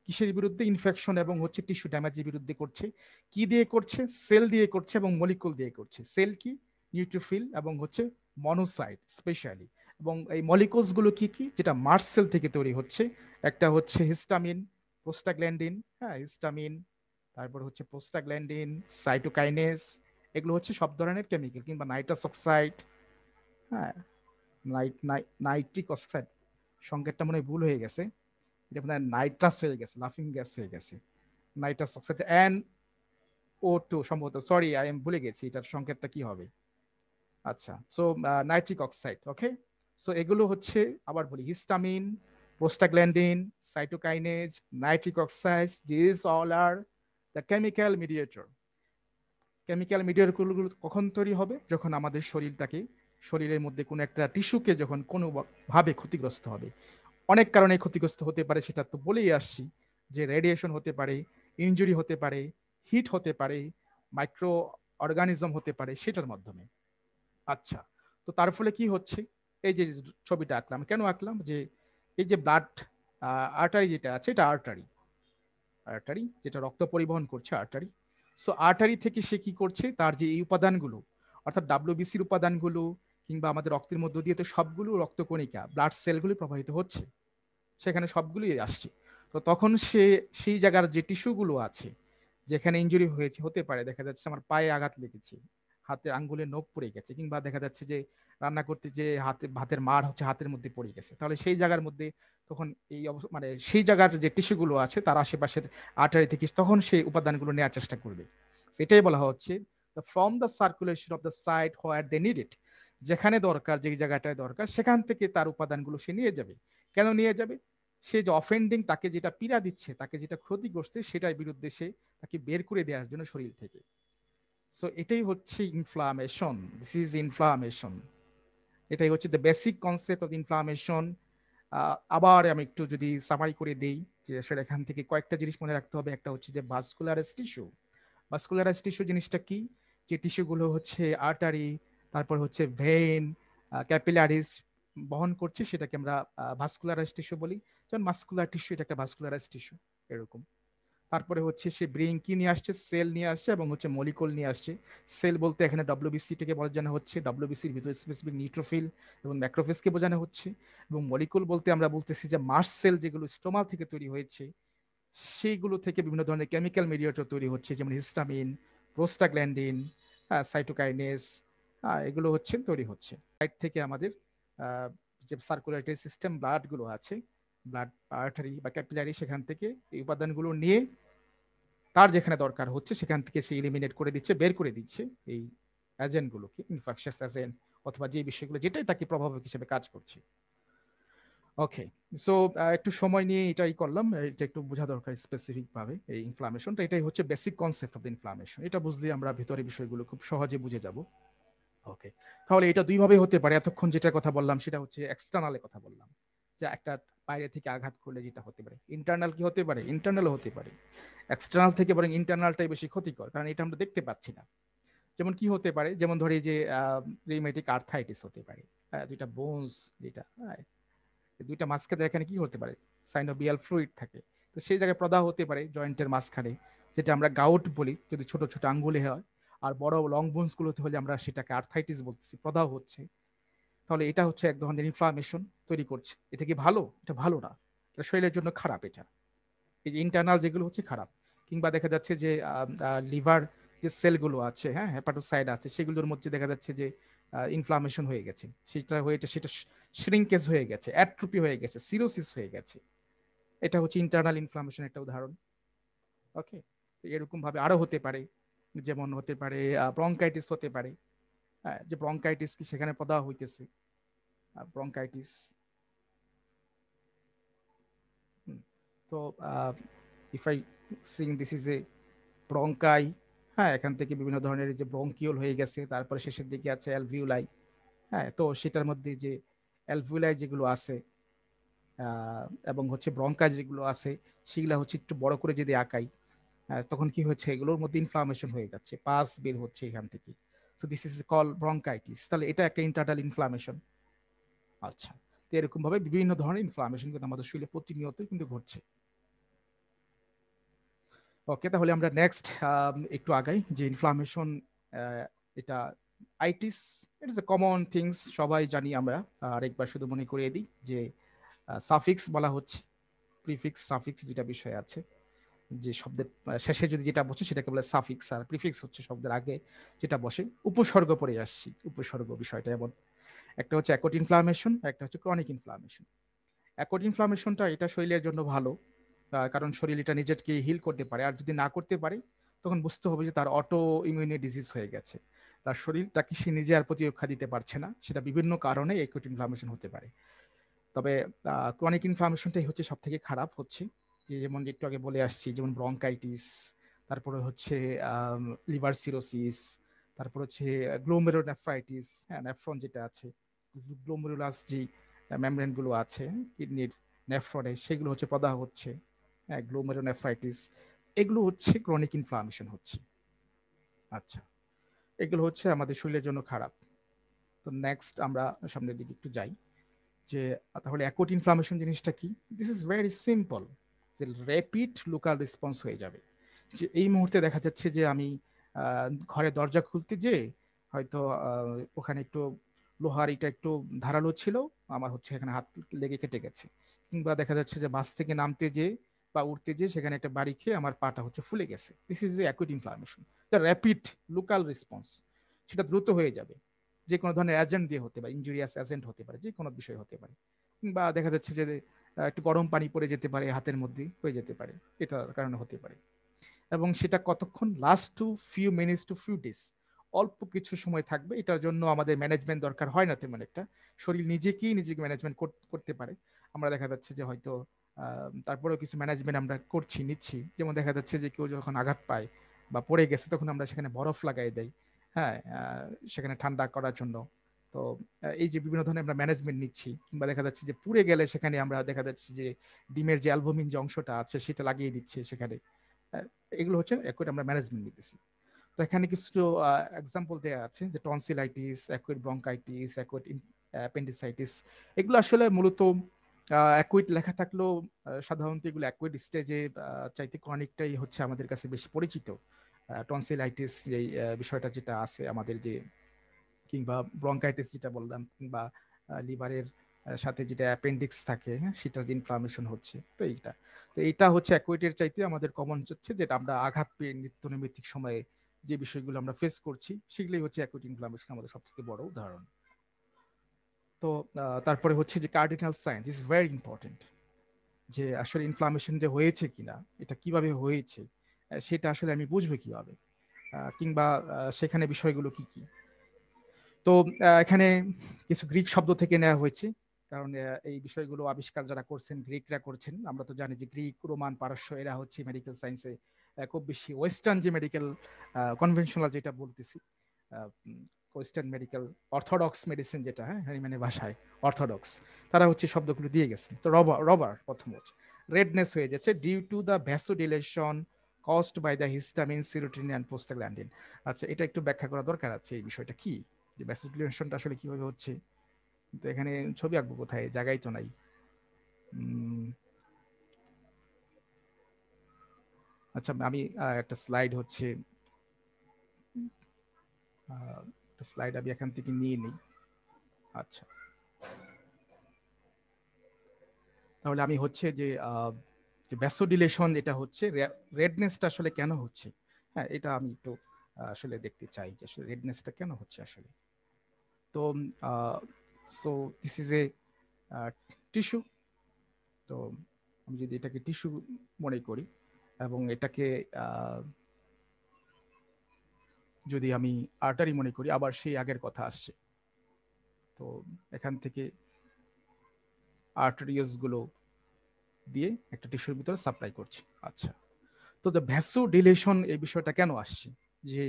কিসের বিরুদ্ধে, ইনফেকশন এবং হচ্ছে টিস্যু ড্যামেজের বিরুদ্ধে করছে। কি দিয়ে করছে? সেল দিয়ে করছে এবং মলিকুল দিয়ে করছে। সেল কি? নিউট্রোফিল এবং হচ্ছে মনোসাইট স্পেশালি। এবং এই মলিকুলস গুলো কি কি, যেটা মার্স সেল থেকে তৈরি হচ্ছে, একটা হচ্ছে হিস্টামিন, প্রোস্টাগ্ল্যান্ডিন, হ্যাঁ হিস্টামিন, তারপর হচ্ছে প্রোস্টাগ্ল্যান্ডিন, সাইটোকাইনেস, এগুলো হচ্ছে সব ধরনের কেমিক্যাল, কিংবা নাইট্রাস অক্সাইড, হ্যাঁ নাইট্রিক অক্সাইড, সংকেতটা মনে হয় ভুল হয়ে গেছে, এটা মনে হয় নাইট্রাস হয়ে গেছে, লাফিং গ্যাস হয়ে গেছে, নাইট্রাস অক্সাইড অ্যান্ড O2 সম্ভবত, সরি আই এম ভুলে গেছি এটার সংকেতটা কি হবে। আচ্ছা, so nitric oxide, okay. So এগুলো হচ্ছে, আবার বলি, histamine, prostaglandin, cytokines, nitric oxide, this all are the chemical mediator. Chemical মিডিয়েটরগুলো কখন তৈরি হবে? যখন আমাদের শরীরটাকে, শরীরের মধ্যে কোনো একটা টিস্যুকে যখন কোনোভাবে ক্ষতিগ্রস্ত হবে। অনেক কারণে ক্ষতিগ্রস্ত হতে পারে, সেটা তো বলেই আসছি, যে রেডিয়েশন হতে পারে, ইনজুরি হতে পারে, হিট হতে পারে, মাইক্রো অর্গানিজম হতে পারে, সেটার মাধ্যমে। আচ্ছা, তো তার ফলে কি হচ্ছে? এই যে ছবিটা আঁকলাম, কেন আঁকলাম? যে এই যে ব্লাড আর্টারি যেটা আছে, এটা আর্টারি, আর্টারি যেটা রক্ত পরিবহন করছে, আর্টারি। সো আর্টারি থেকে সে কি করছে, তার যে এই উপাদানগুলো, অর্থাৎ ডাব্লিউবিসির উপাদানগুলো, কিংবা আমাদের রক্তের মধ্য দিয়ে তো সবগুলো রক্তকণিকা, ব্লাড সেলগুলি প্রবাহিত হচ্ছে, সেখানে সবগুলোই আসছে। তো তখন সে সেই জায়গার যে টিস্যুগুলো আছে, যেখানে ইনজুরি হয়েছে, হতে পারে দেখা যাচ্ছে আমার পায়ে আঘাত লেগেছে, হাতে আঙ্গুলের নখ পড়ে গেছে, কিংবা দেখা যাচ্ছে যে রান্না করতে যে ভাতের মার হচ্ছে হাতের মধ্যে পড়ে গেছে, তাহলে সেই জায়গার মধ্যে তখন এই মানে সেই জায়গার যে টিস্যুগুলো আছে তার আশেপাশের আর্টারি থেকে তখন সেই উপাদানগুলো নেওয়ার চেষ্টা করবে। সেটাই বলা হচ্ছে from the circulation of the site where they need it, যেখানে দরকার, যে জায়গাটায় দরকার, সেখান থেকে তার উপাদানগুলো সে নিয়ে যাবে। কেন নিয়ে যাবে? সে যে অফেন্ডিং, তাকে যেটা পীড়া দিচ্ছে, তাকে যেটা ক্ষতি করছে, সেটার বিরুদ্ধে সে তাকে বের করে দেওয়ার জন্য শরীর থেকে। সো এটাই হচ্ছে ইনফ্লামেশন, দিস ইজ ইনফ্লামেশন। এটাই হচ্ছে the basic concept of inflammation. আবার আমি একটু যদি সামারি করে দেই, যে আসলে এখান থেকে কয়েকটা জিনিস মনে রাখতে হবে। একটা হচ্ছে যে ভাস্কুলারাস টিস্যু। ভাস্কুলারাস টিস্যু জিনিসটা কি? যে টিস্যুগুলো হচ্ছে আর্টারি, তারপর হচ্ছে ভেইন, ক্যাপিলারিস বহন করছে, সেটাকে আমরা ভাস্কুলারাস টিস্যু বলি। যেমন মাস্কুলার টিস্যু, এটা একটা ভাস্কুলারাস টিস্যু, এরকম। তারপরে হচ্ছে সে ব্রিং কি নিয়ে আসছে, সেল নিয়ে আসছে এবং হচ্ছে মলিকুল নিয়ে আসছে। সেল বলতে এখানে ডব্লিউবিসি থেকে বোঝানো হচ্ছে, ডব্লিউবিসির ভিতরে স্পেসিফিক নিউট্রোফিল এবং ম্যাক্রোফেজকে বোঝানো হচ্ছে। এবং মলিকুল বলতে আমরা বলতেছি যে মাস সেল যেগুলো স্টোমাল থেকে তৈরি হয়েছে, সেইগুলো থেকে বিভিন্ন ধরনের কেমিক্যাল মিডিয়েটর তৈরি হচ্ছে, যেমন হিস্টামিন, প্রোস্টাগ্ল্যান্ডিন, সাইটোকাইনেস, এগুলো হচ্ছে তৈরি হচ্ছে। সাইড থেকে আমাদের যে সার্কুলেটরি সিস্টেম, ব্লাডগুলো আছে, ব্লাড আর্টারি বা ক্যাপিলারি, সেখান থেকে এই উপাদানগুলো নিয়ে তার যেখানে দরকার হচ্ছে সেখান থেকে সে ইলিমিনেট করে দিচ্ছে, বের করে দিচ্ছে এই এজেন্টগুলোকে, ইনফেকশাস এজেন্ট অথবা যে বিষয়গুলো যেটাই তাকে প্রভাবক হিসেবে কাজ করছে। ওকে, সো একটু সময় নিয়ে এটাই করলাম, এটা একটু বোঝা দরকার স্পেসিফিক ভাবে এই ইনফ্লামেশনটা। এটাই হচ্ছে basic concept of the inflammation. এটা বুঝলে আমরা ভিতরে বিষয়গুলো খুব সহজে বুঝে যাব। ওকে, তাহলে এটা দুইভাবে হতে পারে। এতক্ষণ যেটা কথা বললাম সেটা হচ্ছে এক্সটার্নালে কথা বললাম, যে একটা বাইরে থেকে আঘাত করলে যেটা হতে পারে। ইন্টারনাল কি হতে পারে? ইন্টারনালও হতে পারে। এক্সটার্নাল থেকে বরং ইন্টারনালটাই বেশি ক্ষতিকর, কারণ এটা আমরা দেখতে পাচ্ছি না। যেমন কি হতে পারে? যেমন ধরি যে রিউমেটিক আর্থাইটিস হতে পারে, দুইটা বোনস, যেটা দুইটা মাঝখানে এখানে কি হতে পারে, সাইনোভিয়াল ফ্লুইড থাকে, তো সেই জায়গায় প্রদাহ হতে পারে জয়েন্টের মাঝখানে, যেটা আমরা গাউট বলি যদি ছোট ছোট আঙ্গুলে হয়। আর বড় লং বোনস গুলোতে হলে আমরা সেটাকে আর্থাইটিস বলতেছি, প্রদাহ হচ্ছে। তাহলে এটা হচ্ছে এক ধরনের ইনফ্লামেশন তৈরি করছে। এটা কি ভালো? এটা ভালো না, এটা শরীরের জন্য খারাপ। এটা এই যে ইন্টারনাল যেগুলো হচ্ছে খারাপ। কিংবা দেখা যাচ্ছে যে লিভার যে সেলগুলো আছে, হ্যাঁ হেপাটোসাইড আছে, সেগুলোর মধ্যে দেখা যাচ্ছে যে ইনফ্লামেশন হয়ে গেছে, সেটা শ্রিঙ্কেজ হয়ে গেছে, অ্যাট্রোপি হয়ে গেছে, সিরোসিস হয়ে গেছে। এটা হচ্ছে ইন্টারনাল ইনফ্লামেশন একটা উদাহরণ। ওকে, এরকম ভাবে আরো হতে পারে। যেমন হতে পারে ব্রঙ্কাইটিস হতে পারে। যে ব্রঙ্কাইটিস কি, সেখানে প্রদাহ হইতেছে, ব্রঙ্কাইটিস। তো if I sing this is এ ব্রঙ্কাই, হ্যাঁ এখান থেকে বিভিন্ন ধরনের যে ব্রঙ্কিওল হয়ে গেছে, তারপরে শেষের দিকে আছে অ্যালভিউলাই। হ্যাঁ, তো সেটার মধ্যে যে অ্যালভিউলাই যেগুলো আছে এবং হচ্ছে ব্রঙ্কাই যেগুলো আছে, সেগুলো হচ্ছে একটু বড় করে যদি আঁকাই, তখন কি হচ্ছে, এগুলোর মধ্যে ইনফ্লামেশন হয়ে যাচ্ছে, পাস বের হচ্ছে এখান থেকে। So this is call bronchitis. তাহলে এটা একটা ইন্টারনাল ইনফ্লামেশন। আচ্ছা, তো এরকম ভাবে বিভিন্ন ধরনের ইনফ্লামেশন কিন্তু আমাদের শরীরে প্রতিনিয়ত কিন্তু ঘটছে। ওকে, তাহলে আমরা নেক্সট একটু আগাই যে ইনফ্লামেশন, এটা itis, it's a common things, সবাই জানি আমরা। আরেকবার শুধু মনে করিয়ে দিই যে সাফিক্স বলা হচ্ছে, প্রিফিক্স সাফিক্স যেটা বিষয় আছে, যে শব্দের শেষে যদি যেটা বসে সেটাকে বলে সাফিক্স, আর প্রিফিক্স হচ্ছে শব্দের আগে যেটা বসে। উপসর্গ পড়ে আসছি, উপসর্গ বিষয়টা এমন একটা হচ্ছে অ্যাকুট ইনফ্লামেশন, একটা হচ্ছে ক্রনিক ইনফ্লামেশন। অ্যাকুট ইনফ্লামেশনটা এটা শরীরের জন্য ভালো, কারণ শরীর এটা নিজেকে হিল করতে পারে। আর যদি না করতে পারে তখন বুঝতে হবে যে তার অটো ইমিউনি ডিজিজ হয়ে গেছে, তার শরীরটাকে সে নিজে আর প্রতিরক্ষা দিতে পারছে না। সেটা বিভিন্ন কারণে অ্যাকুট ইনফ্লামেশন হতে পারে। তবে ক্রনিক ইনফ্লামেশনটাই হচ্ছে সব থেকে খারাপ হচ্ছে, যে যেমন একটু আগে বলে আসছি, যেমন ব্রঙ্কাইটিস, তারপরে হচ্ছে লিভার সিরোসিস, তারপর হচ্ছে গ্লোমেরুলোনেফ্রাইটিস, হ্যাঁ নেফ্রন যেটা আছে, গ্লোমেরুলাস যে মেমব্রেন গুলো আছে কিডনির নেফ্রনে, সেগুলো হচ্ছে প্রদাহ হচ্ছে, হ্যাঁ গ্লোমেরুলোনেফ্রাইটিস, এগুলো হচ্ছে ক্রনিক ইনফ্লামেশন হচ্ছে। আচ্ছা, এগুলো হচ্ছে আমাদের শরীরের জন্য খারাপ। তো নেক্সট আমরা সামনের দিকে একটু যাই, যে তাহলে অ্যাকুট ইনফ্লামেশন জিনিসটা কি। দিস ইজ ভেরি সিম্পল, যে র্যাপিড লোকাল রেসপন্স হয়ে যাবে। যে এই মুহূর্তে দেখা যাচ্ছে যে আমি ঘরে দরজা খুলতে যে হয়তো ওখানে একটু লোহার এটা একটু ধারালো ছিল, আমার হচ্ছে এখানে হাত লেগে কেটে গেছে। কিংবা দেখা যাচ্ছে যে বাস থেকে নামতে যে বা উঠতে যে সেখানে একটা বাড়ি খেয়ে আমার পাটা হচ্ছে ফুলে গেছে। This is A acute inflammation, the rapid local response. সেটা দ্রুত হয়ে যাবে, যে কোনো ধরনের এজেন্ট দিয়ে হতে পারে, ইনজুরিয়াস এজেন্ট হতে পারে, যে কোনো বিষয় হতে পারে। বা দেখা যাচ্ছে যে একটু গরম পানি পড়ে যেতে পারে, হাতের মধ্যে হয়ে যেতে পারে, এটার কারণে হতে পারে। এবং সেটা কতক্ষণ, last to few minutes to few days, অল্প কিছু সময় থাকবে। এটার জন্য আমাদের ম্যানেজমেন্ট দরকার হয় না তেমন একটা, শরীর নিজেকে ম্যানেজমেন্ট করতে পারে। আমরা দেখা যাচ্ছে যে হয়তো তারপরেও কিছু ম্যানেজমেন্ট আমরা নিচ্ছি। যেমন দেখা যাচ্ছে যে কেউ যখন আঘাত পায় বা পড়ে গেছে, তখন আমরা সেখানে বরফ লাগাই দেই, হ্যাঁ সেখানে ঠান্ডা করার জন্য। তো এই যে বিভিন্ন ধরনের আমরা ম্যানেজমেন্ট নিচ্ছি, কিংবা দেখা যাচ্ছে যে পুড়ে গেলে সেখানে আমরা দেখা যাচ্ছে যে ডিমের যে অ্যালবুমিন যে অংশটা আছে সেটা লাগিয়ে দিচ্ছে সেখানে। এগুলো হচ্ছে অ্যাকুইট আমরা ম্যানেজমেন্ট নিতেছি। তো এখানে কিছু এক্সাম্পল দেওয়া আছে, যে tonsillitis, acute bronchitis, acute appendicitis. এগুলো আসলে মূলত অ্যাকুইট লেখা থাকলেও সাধারণত এগুলো অ্যাকুইট স্টেজে চাইতে ক্রনিকটাই হচ্ছে আমাদের কাছে বেশি পরিচিত। টনসিলাইটিস যে বিষয়টা যেটা আছে আমাদের, যে কিংবা ব্রঙ্কাইটিস যেটা বললাম, কিংবা লিভারের সাথে যেটা অ্যাপেন্ডিক্স থাকে, হ্যাঁ সেটার যে ইনফ্লামেশন হচ্ছে। তো এইটা, তো এইটা হচ্ছে অ্যাকুইটের চাইতে আমাদের কমন হচ্ছে, যেটা আমরা আঘাত পেয়ে নিত্য নৈমিত্তিক সময়ে যে বিষয়গুলো আমরা ফেস করছি, সেগুলোই হচ্ছে অ্যাকুইট ইনফ্লামেশন আমাদের সব থেকে বড় উদাহরণ। তো তারপরে হচ্ছে যে cardinal sign, this is very important, যে আসলে ইনফ্লামেশন যে হয়েছে কিনা, এটা কিভাবে হয়েছে, সেটা আসলে আমি বুঝবো কিভাবে, কিংবা সেখানে বিষয়গুলো কি কি। তো এখানে কিছু গ্রিক শব্দ থেকে নেওয়া হয়েছে, কারণ এই বিষয়গুলো আবিষ্কার যারা করছেন গ্রিকরা করছেন। আমরা তো জানি যে গ্রিক, রোমান, পারস্য এরা হচ্ছে মেডিকেল সায়েন্সে খুব বেশি ওয়েস্টার্ন যে মেডিকেল কনভেনশনাল যেটা বলতেছি, ওয়েস্টার্ন মেডিকেল অর্থোডক্স মেডিসিন যেটা, হ্যাঁ মানে ভাষায় অর্থোডক্স, তারা হচ্ছে শব্দগুলো দিয়ে গেছেন। তো রবার রবার প্রথম হচ্ছে রেডনেস হয়ে যাচ্ছে due to the vasodilation caused by the histamine, serotonin and prostaglandin. আচ্ছা, এটা একটু ব্যাখ্যা করা দরকার আছে, এই বিষয়টা কি, যে ভ্যাসোডিলেশনটা আসলে কিভাবে হচ্ছে। তো এখানে ছবি আঁকবো কোথায়, জায়গায় তো নাই। আচ্ছা, আমি একটা স্লাইড হচ্ছে একটা স্লাইড আমি এখান থেকে নিয়ে নিই। আচ্ছা, তাহলে আমি হচ্ছে যে ভ্যাসোডিলেশন এটা হচ্ছে, রেডনেসটা আসলে কেন হচ্ছে, হ্যাঁ এটা আমি একটু আসলে দেখতে চাই যে আসলে রেডনেসটা কেন হচ্ছে আসলে। তো so this is A tissue. তো আমি যদি এটাকে টিস্যু মনে করি, এবং এটাকে যদি আমি আর্টারি মনে করি, আবার সেই আগের কথা আসছে। তো এখান থেকে আর্টারিয়াস গুলো দিয়ে একটা টিস্যুর ভিতরে সাপ্লাই করছি। আচ্ছা, তো দ্য ভ্যাসোডিলেশন এই বিষয়টা কেন আসছে, যে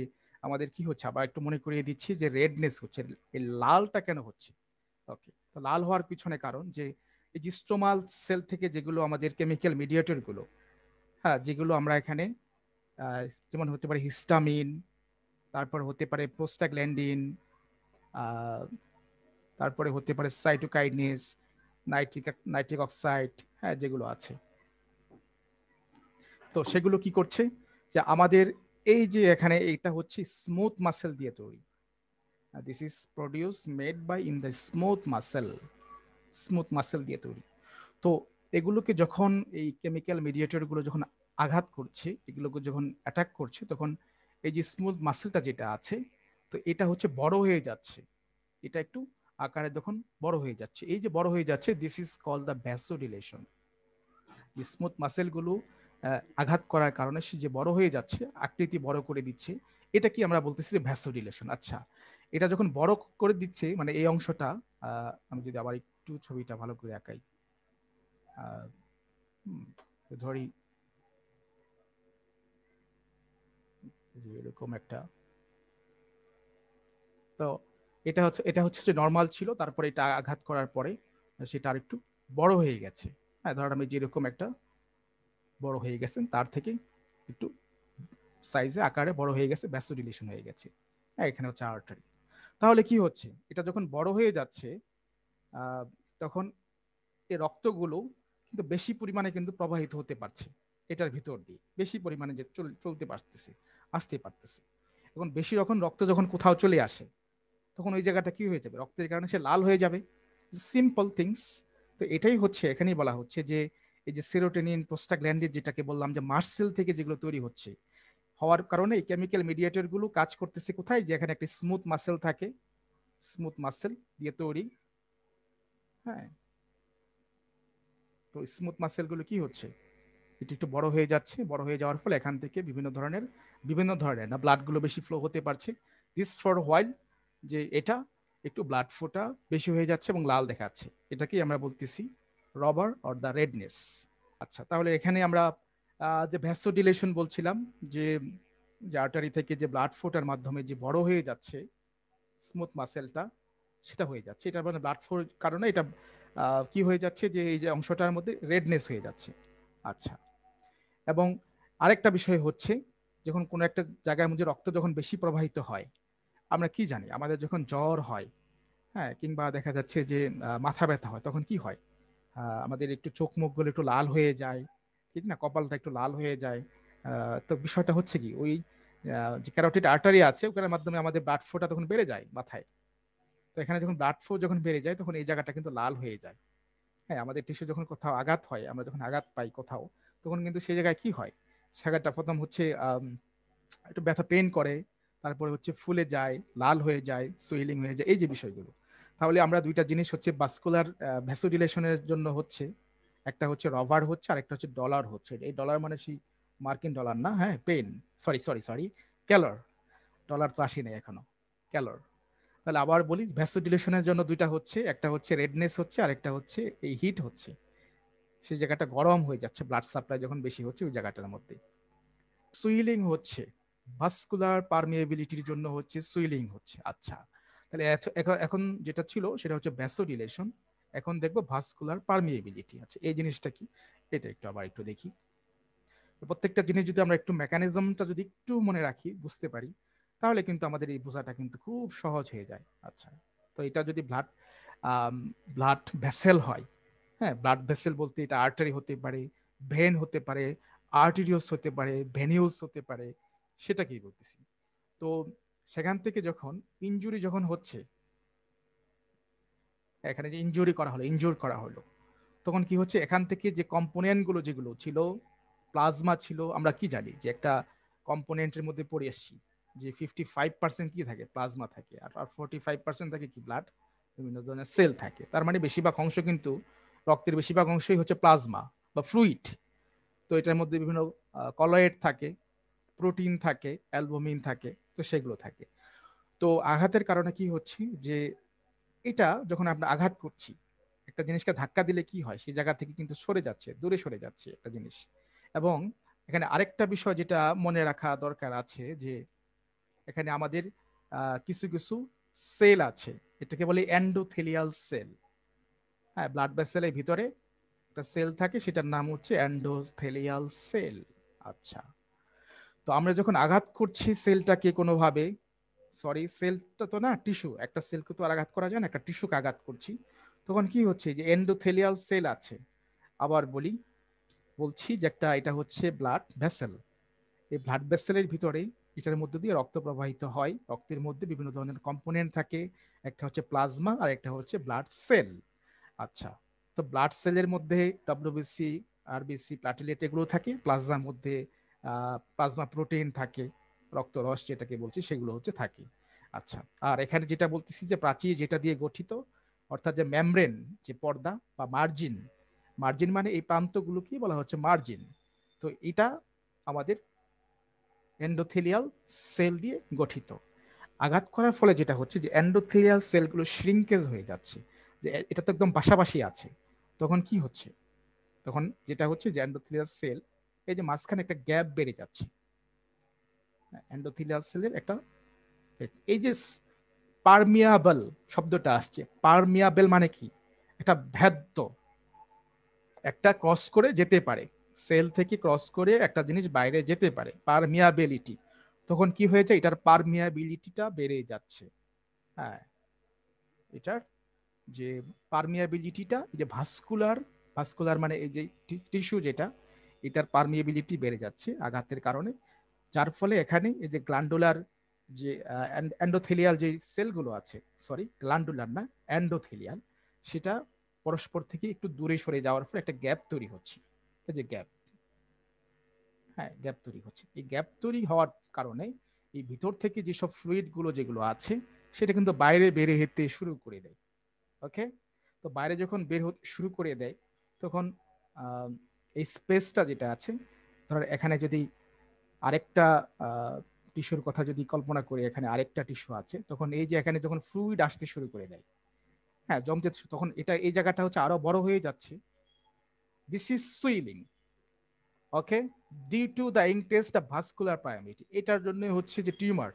আমাদের কি হচ্ছে, আবার একটু মনে করিয়ে দিচ্ছি যে রেডনেস হচ্ছে, এই লালটা কেন হচ্ছে। ওকে, তো লাল হওয়ার পিছনে কারণ, যে এই যে স্টোমাল সেল থেকে যেগুলো আমাদের কেমিক্যাল মিডিয়েটর গুলো, হ্যাঁ যেগুলো আমরা এখানে যেমন হতে পারে হিস্টামিন, তারপর হতে পারে প্রোস্টাগ্ল্যান্ডিন, তারপরে হতে পারে সাইটোকাইনেজ, নাইট্রিক অক্সাইড, হ্যাঁ, যেগুলো আছে। তো সেগুলো কি করছে, যে আমাদের এই যে এখানে এইটা হচ্ছে স্মুথ মাসেল দিয়ে তৈরি, this is produce made by in the smooth muscle দিয়ে তৈরি। তো এগুলোকে যখন এই কেমিক্যাল মিডিয়েটরগুলো যখন আঘাত করছে, এগুলোকে যখন অ্যাটাক করছে, তখন এই যে স্মুথ মাসেলটা যেটা আছে, তো এটা হচ্ছে বড় হয়ে যাচ্ছে, এটা একটু আকারে যখন বড় হয়ে যাচ্ছে, এই যে বড় হয়ে যাচ্ছে, this is call the vasodilation. Smooth মাসেলগুলো আঘাত করার কারণে সে যে বড় হয়ে যাচ্ছে, আকৃতি বড় করে দিচ্ছে, এটা কি আমরা বলতেছি যে ভ্যাসোডিলেশন। আচ্ছা, এটা যখন বড় করে দিচ্ছে, মানে এই অংশটা, আমি যদি আবার একটু ছবিটা ভালো করে আঁকাই, ধরি এরকম একটা, তো এটা হচ্ছে যে নর্মাল ছিল, তারপরে এটা আঘাত করার পরে সেটা আর একটু বড় হয়ে গেছে। হ্যাঁ, ধর আমি যেরকম একটা বড় হয়ে গেছেন, তার থেকে একটু সাইজে আকারে বড় হয়ে গেছে, ভ্যাসোডিলেশন হয়ে গেছে। হ্যাঁ, এখানে হচ্ছে আর্টারি। তাহলে কি হচ্ছে, এটা যখন বড় হয়ে যাচ্ছে, তখন এই রক্তগুলো কিন্তু বেশি পরিমাণে কিন্তু প্রবাহিত হতে পারছে, এটার ভিতর দিয়ে বেশি পরিমাণে যে চলতে পারতেছে, আসতে পারতেছে। এখন বেশি যখন রক্ত যখন কোথাও চলে আসে, তখন ওই জায়গাটা কি হয়ে যাবে, রক্তের কারণে সে লাল হয়ে যাবে, সিম্পল থিংস। তো এটাই হচ্ছে এখানেই বলা হচ্ছে যে এই যে সেরোটোনিন, প্রোস্টাগ্ল্যান্ডিন, যেটাকে বললাম যে মাসেল থেকে যেগুলো তৈরি হচ্ছে, হওয়ার কারণে এই কেমিক্যাল মিডিয়েটর গুলো কাজ করতেছে কোথায়, যে এখানে একটা স্মুথ মাসেল থাকে, স্মুথ মাসেল দিয়ে তৈরি। হ্যাঁ, তো স্মুথ মাসেল গুলো কি হচ্ছে, এটি একটু বড় হয়ে যাচ্ছে, বড় হয়ে যাওয়ার ফলে এখান থেকে বিভিন্ন ধরনের না ব্লাড গুলো বেশি ফ্লো হতে পারছে, দিস ফর হোয়াইল, যে এটা একটু ব্লাড ফ্লোটা বেশি হয়ে যাচ্ছে এবং লাল দেখাচ্ছে, এটাকেই আমরা বলতেছি রবার অর দ্য রেডনেস। আচ্ছা, তাহলে এখানে আমরা যে ভ্যাসোডিলেশন বলছিলাম, যে যে আর্টারি থেকে যে ব্লাড ফ্লোটার মাধ্যমে যে বড় হয়ে যাচ্ছে স্মুথ মাসেলটা, সেটা হয়ে যাচ্ছে, এটা মানে ব্লাড ফ্লোর কারণে এটা কি হয়ে যাচ্ছে, যে এই যে অংশটার মধ্যে রেডনেস হয়ে যাচ্ছে। আচ্ছা, এবং আরেকটা বিষয় হচ্ছে, যখন কোনো একটা জায়গার মধ্যে রক্ত যখন বেশি প্রবাহিত হয়, আমরা কি জানি, আমাদের যখন জ্বর হয়, হ্যাঁ, কিংবা দেখা যাচ্ছে যে মাথা ব্যথা হয়, তখন কি হয়, আমাদের একটু চোখ মুখগুলো একটু লাল হয়ে যায়, ঠিক না, কপালটা একটু লাল হয়ে যায়। তো বিষয়টা হচ্ছে কি, ওই যে ক্যারোটিড আর্টারি আছে, ওখানের মাধ্যমে আমাদের ব্লাড ফ্লোটা তখন বেড়ে যায় মাথায়। তো এখানে যখন ব্লাড ফ্লো যখন বেড়ে যায়, তখন এই জায়গাটা কিন্তু লাল হয়ে যায়। হ্যাঁ, আমাদের টিস্যু যখন কোথাও আঘাত হয়, আমরা যখন আঘাত পাই কোথাও, তখন কিন্তু সেই জায়গায় কি হয়, জায়গাটা প্রথম হচ্ছে একটু ব্যথা পেন করে, তারপরে হচ্ছে ফুলে যায়, লাল হয়ে যায়, সুইলিং হয়ে যায়, এই যে বিষয়গুলো। তাহলে আমরা দুইটা জিনিস হচ্ছে ভাস্কুলার ভ্যাসোডিলেশনের জন্য হচ্ছে, একটা হচ্ছে রবার হচ্ছে, আর একটা হচ্ছে ডলার হচ্ছে। এই ডলার মানে সেই মার্কিন ডলার না, হ্যাঁ, পেন, সরি ক্যালর, ডলার তো আসি নাই এখনো, ক্যালর। তাহলে আবার বলি, ভ্যাসোডিলেশনের জন্য দুইটা হচ্ছে, একটা হচ্ছে রেডনেস হচ্ছে, আর একটা হচ্ছে এই হিট হচ্ছে, সেই জায়গাটা গরম হয়ে যাচ্ছে, ব্লাড সাপ্লাই যখন বেশি হচ্ছে ওই জায়গাটার মধ্যে। সুইলিং হচ্ছে, ভাস্কুলার পারমিয়েবিলিটির জন্য হচ্ছে সুইলিং হচ্ছে। আচ্ছা, তাহলে এখন যেটা ছিল সেটা হচ্ছে ভ্যাসোডিলেশন, এখন দেখবো ভাস্কুলার পারমিয়েবিলিটি। আচ্ছা, এই জিনিসটা কি, এটা একটু আবার একটু দেখি। প্রত্যেকটা জিনিস যদি আমরা একটু মেকানিজমটা যদি একটু মনে রাখি, বুঝতে পারি, তাহলে কিন্তু আমাদের এই বোঝাটা কিন্তু খুব সহজ হয়ে যায়। আচ্ছা, তো এটা যদি ব্লাড ভেসেল হয়, হ্যাঁ, ব্লাড ভেসেল বলতে এটা আর্টারি হতে পারে, ভেন হতে পারে, আর্টেরিওস হতে পারে, ভেনিউলস হতে পারে, সেটাকেই বলতেছি। তো সেখান থেকে যখন ইনজুরি যখন হচ্ছে, এখানে যে ইনজুর করা হলো, তখন কি হচ্ছে, এখান থেকে যে কম্পোনেন্ট গুলো যেগুলো ছিল, প্লাজমা ছিল, আমরা কি জানি যে একটা কম্পোনেন্টের মধ্যে পড়ে এসেছি, যে 55% কি থাকে, প্লাজমা থাকে, আর 45% থাকে কি, ব্লাড, বিভিন্ন ধরনের সেল থাকে। তার মানে বেশিরভাগ অংশ কিন্তু, রক্তের বেশিরভাগ অংশই হচ্ছে প্লাজমা বা ফ্লুইড। তো এটার মধ্যে বিভিন্ন কলয়েড থাকে, প্রোটিন থাকে, অ্যালবুমিন থাকে, তো সেগুলো থাকে। তো আঘাতের কারণে কি হচ্ছে, যে এটা যখন আমরা আঘাত করছি, একটা জিনিসকে ধাক্কা দিলে কি হয়, সেই জায়গা থেকে কিন্তু সরে যাচ্ছে, দূরে সরে যাচ্ছে একটা জিনিস। এবং এখানে আরেকটা বিষয় যেটা মনে রাখা দরকার আছে, যে এখানে আমাদের কিছু কিছু সেল আছে, এটাকে বলে এন্ডোথেলিয়াল সেল। হ্যাঁ, ব্লাড ভেসেলের ভিতরে একটা সেল থাকে, সেটার নাম হচ্ছে এন্ডোথেলিয়াল সেল। আচ্ছা, তো আমরা যখন আঘাত করছি সেলটাকে কোনোভাবে, সরি সেলটা তো না, টিস্যু, একটা সেলকে তো আর আঘাত করা যায় না, একটা টিস্যুকে আঘাত করছি, তখন কি হচ্ছে যে এন্ডোথেলিয়াল সেল আছে, আবার বলছি যে একটা, এটা হচ্ছে ব্লাড ভেসেল। এই ব্লাড ভেসেলের ভিতরে এটার মধ্যে দিয়ে রক্ত প্রবাহিত হয়, রক্তের মধ্যে বিভিন্ন ধরনের কম্পোনেন্ট থাকে, একটা হচ্ছে প্লাজমা আর একটা হচ্ছে ব্লাড সেল। আচ্ছা, তো ব্লাড সেলের মধ্যে ডব্লিউবিসি, আরবিসি, প্লাটিলেট এগুলো থাকে, প্লাজমার মধ্যে প্লাজমা প্রোটিন থাকে, রক্তরস যেটাকে বলছি সেগুলো হচ্ছে থাকে। আচ্ছা, আর এখানে যেটা বলতেছি যে প্রাচীর যেটা দিয়ে গঠিত, অর্থাৎ যে মেমব্রেন, যে পর্দা বা মার্জিন, মার্জিন মানে এই প্রান্তগুলোকেই বলা হচ্ছে মার্জিন। তো এটা আমাদের এন্ডোথেলিয়াল সেল দিয়ে গঠিত। আঘাত করার ফলে যেটা হচ্ছে যে এন্ডোথেলিয়াল সেলগুলো শ্রিঙ্কেজ হয়ে যাচ্ছে, যে এটা তো একদম পাশাপাশি আছে, তখন কি হচ্ছে, তখন যেটা হচ্ছে যে এন্ডোথেলিয়াল সেল, এই যে মাঝখানে একটা গ্যাপ বেড়ে যাচ্ছে, এন্ডোথেলিয়াল সেলের একটা, এই যে পারমিয়াবল শব্দটা আসছে, পারমিয়াবল মানে কি, এটা ভেদ্য, একটা ক্রস করে যেতে পারে, সেল থেকে ক্রস করে একটা জিনিস বাইরে যেতে পারে, পারমিয়াবিলিটি। তখন কি হয়েছে, এটার পারমিয়াবিলিটিটা বেড়ে যাচ্ছে। হ্যাঁ, এটার যে পারমিয়াবিলিটিটা, যে ভাস্কুলার, ভাস্কুলার মানে এই যে টিস্যু যেটা, এটার পারমিয়াবিলিটি বেড়ে যাচ্ছে আঘাতের কারণে, যার ফলে এখানে এই যে গ্ল্যান্ডুলার, যে এন্ডোথেলিয়াল যে সেলগুলো আছে, সরি গ্ল্যান্ডুলার না, এন্ডোথেলিয়াল, সেটা পরস্পর থেকে একটু দূরে সরে যাওয়ার ফলে একটা গ্যাপ তৈরি হচ্ছে, এই যে গ্যাপ, হ্যাঁ গ্যাপ তৈরি হচ্ছে। এই গ্যাপ তৈরি হওয়ার কারণে এই ভিতর থেকে যেসব ফ্লুইড গুলো যেগুলো আছে সেটা কিন্তু বাইরে বের হতে শুরু করে দেয়। ওকে, তো বাইরে যখন বের হতে শুরু করে দেয়, তখন এই স্পেসটা যেটা আছে, ধর এখানে যদি আরেকটা টিস্যুর কথা যদি কল্পনা করি, এখানে আরেকটা টিস্যু আছে, তখন এই যে এখানে যখন ফ্লুইড আসতে শুরু করে দেয়, হ্যাঁ জমতে, তখন এটা এই জায়গাটা হচ্ছে আরো বড় হয়ে যাচ্ছে, this is swelling. Okay, due to the increase the vascular permeability, এটার জন্য হচ্ছে যে টিউমার,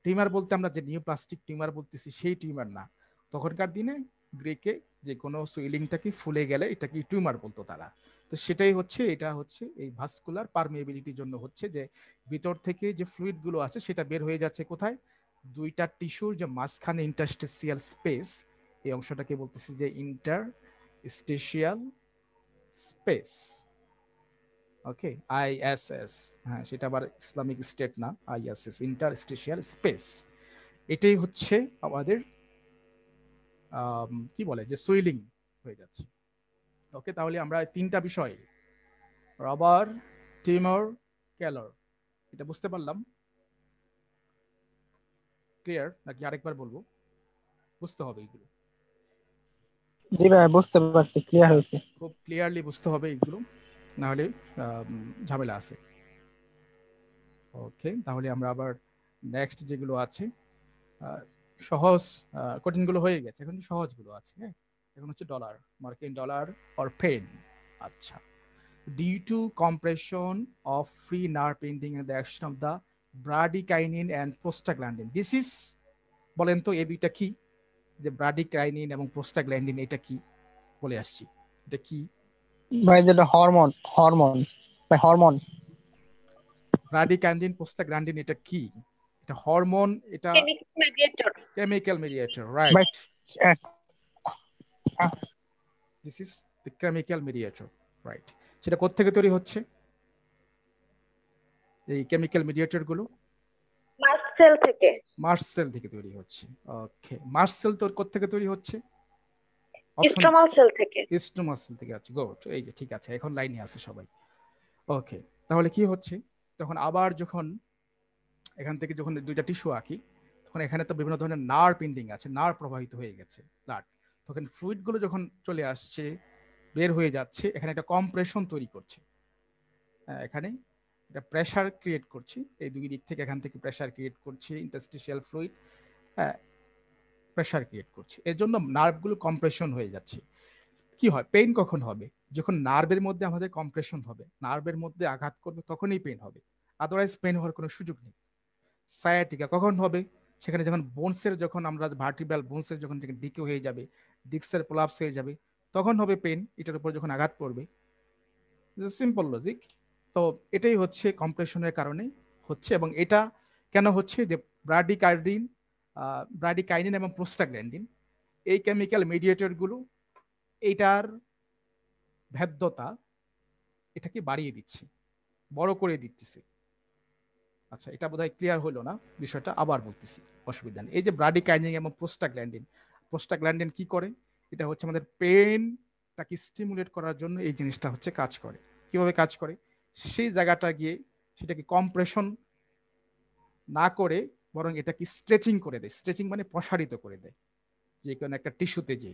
টিউমার বলতে আমরা যে নিউপ্লাস্টিক টিউমার বলতেছি সেই টিউমার না, তখনকার দিনে গ্রিকে যে কোনো সুইলিংটাকে ফুলে গেলে এটাকে টিউমার বলতো তারা। তো সেটাই হচ্ছে, এটা হচ্ছে এই ভাস্কুলার পারমিয়াবিলিটির জন্য হচ্ছে যে ভিতর থেকে যে ফ্লুইড গুলো আছে সেটা বের হয়ে যাচ্ছে কোথায়, দুইটা টিস্যুর যে মাঝখানে ইন্টারস্টেসিয়াল স্পেস, এই অংশটাকে বলতেছি যে ইন্টারস্টেশিয়াল স্পেস। ওকে, আইএসএস, হ্যাঁ সেটা আবার ইসলামিক স্টেট না, আইএসএস ইন্টারস্টেশিয়াল স্পেস, এটাই হচ্ছে আমাদের কি বলে যে সুইলিং হয়ে যাচ্ছে। ওকে, তাহলে আমরা তিনটা বিষয়, রবার, টিউমার, ক্যালর, এটা বুঝতে পারলাম, ক্লিয়ার নাকি আরেকবার বলবো, বুঝতে হবে এগুলো, জি ভাই, বুঝতে পারছি, ক্লিয়ার হয়েছে। খুব ক্লিয়ারলি বুঝতে হবে এগুলো, নাহলে ঝামেলা আছে। ওকে, তাহলে আমরা আবার নেক্সট যেগুলো আছে, সহজ, কঠিনগুলো হয়ে গেছে, এখন সহজগুলো আছে। হ্যাঁ, এখন হচ্ছে ডলার, মার্কিন ডলার অর পেন। আচ্ছা, due to compression of free nerve ending and the action of the bradykinin and prostaglandin, this is, বলেন তো এই দুইটা কি, যে ব্রাডিকাইনিন এবং প্রোস্টাগ্ল্যান্ডিন এটা কি, বলে আসছি, এটা কি ভাই যেটা হরমোন, হরমোন ভাই, হরমোন। ব্রাডিকাইনিন প্রোস্টাগ্ল্যান্ডিন এটা কি, এটা হরমোন, এটা chemical mediator. কেমিক্যাল মিডিয়েটর, ভাই right, ah, ah, this is the chemical mediator, right. সেটা কোত্থেকে তৈরি হচ্ছে, এই কেমিক্যাল মিডিয়েটর গুলো মাস্ট সেল থেকে, মাস্ট সেল থেকে তৈরি হচ্ছে। ওকে, মাস্ট সেল তোর কোত্থেকে তৈরি হচ্ছে, অপশন, স্ট্রোমাল সেল থেকে। স্টোমাস সেল থেকে আছে, গুড, এই যে ঠিক আছে, এখন লাইনে আছে সবাই। ওকে, তাহলে কি হচ্ছে, তখন আবার যখন এখান থেকে যখন দুইটা টিস্যু আঁকি, তখন এখানে তো বিভিন্ন ধরনের নার্ভ পেন্ডিং আছে, নার্ভ প্রবাহিত হয়ে গেছে ব্লাড, তখন ফ্লুইড গুলো যখন চলে আসছে, বের হয়ে যাচ্ছে, এখানে একটা কম্প্রেশন তৈরি করছে, এখানে একটা প্রেসার ক্রিয়েট করছি, এই দুই দিক থেকে এখান থেকে প্রেসার ক্রিয়েট করছি, ইন্টারস্টিশিয়াল ফ্লুইড, হ্যাঁ প্রেসার ক্রিয়েট করছে, এর জন্য নার্ভগুলো কম্প্রেশন হয়ে যাচ্ছে। কি হয়, পেইন কখন হবে, যখন নার্ভের মধ্যে আমাদের কম্প্রেশন হবে, নার্ভের মধ্যে আঘাত করবে, তখনই পেইন হবে, আদারওয়াইজ পেইন হওয়ার কোনো সুযোগ নেই। সায়াটিকা কখন হবে, সেখানে যখন বোনসের, যখন আমরা ভার্টিব্রাল বোনসের যখন ডিকে হয়ে যাবে, ডিস্কের প্রলাপস হয়ে যাবে, তখন হবে পেন, এটার উপর যখন আঘাত পড়বে, সিম্পল লজিক। তো এটাই হচ্ছে কম্প্রেশনের কারণে হচ্ছে, এবং এটা কেন হচ্ছে যে ব্রাডিকাইনিন এবং প্রোস্টাগ্ল্যান্ডিন এই কেমিক্যাল মিডিয়েটর গুলো এইটার ভেদ্যতা এটাকে বাড়িয়ে দিচ্ছে, বড় করে দিতেছে। আচ্ছা, এটা বোধহয় ক্লিয়ার হলো না বিষয়টা, আবার বলতেছি, অসুবিধা নেই। এই যে ব্রাডিকাইনিন এবং প্রোস্টাগ্ল্যান্ডিন কি করে? এটা হচ্ছে আমাদের পেনটাকে স্টিমুলেট করার জন্য এই জিনিসটা হচ্ছে কাজ করে। কিভাবে কাজ করে? সেই জায়গাটা গিয়ে সেটাকে কম্প্রেশন না করে বরং এটাকে স্ট্রেচিং করে দেয়। স্ট্রেচিং মানে প্রসারিত করে দেয় যে কোনো একটা টিস্যুতে যে,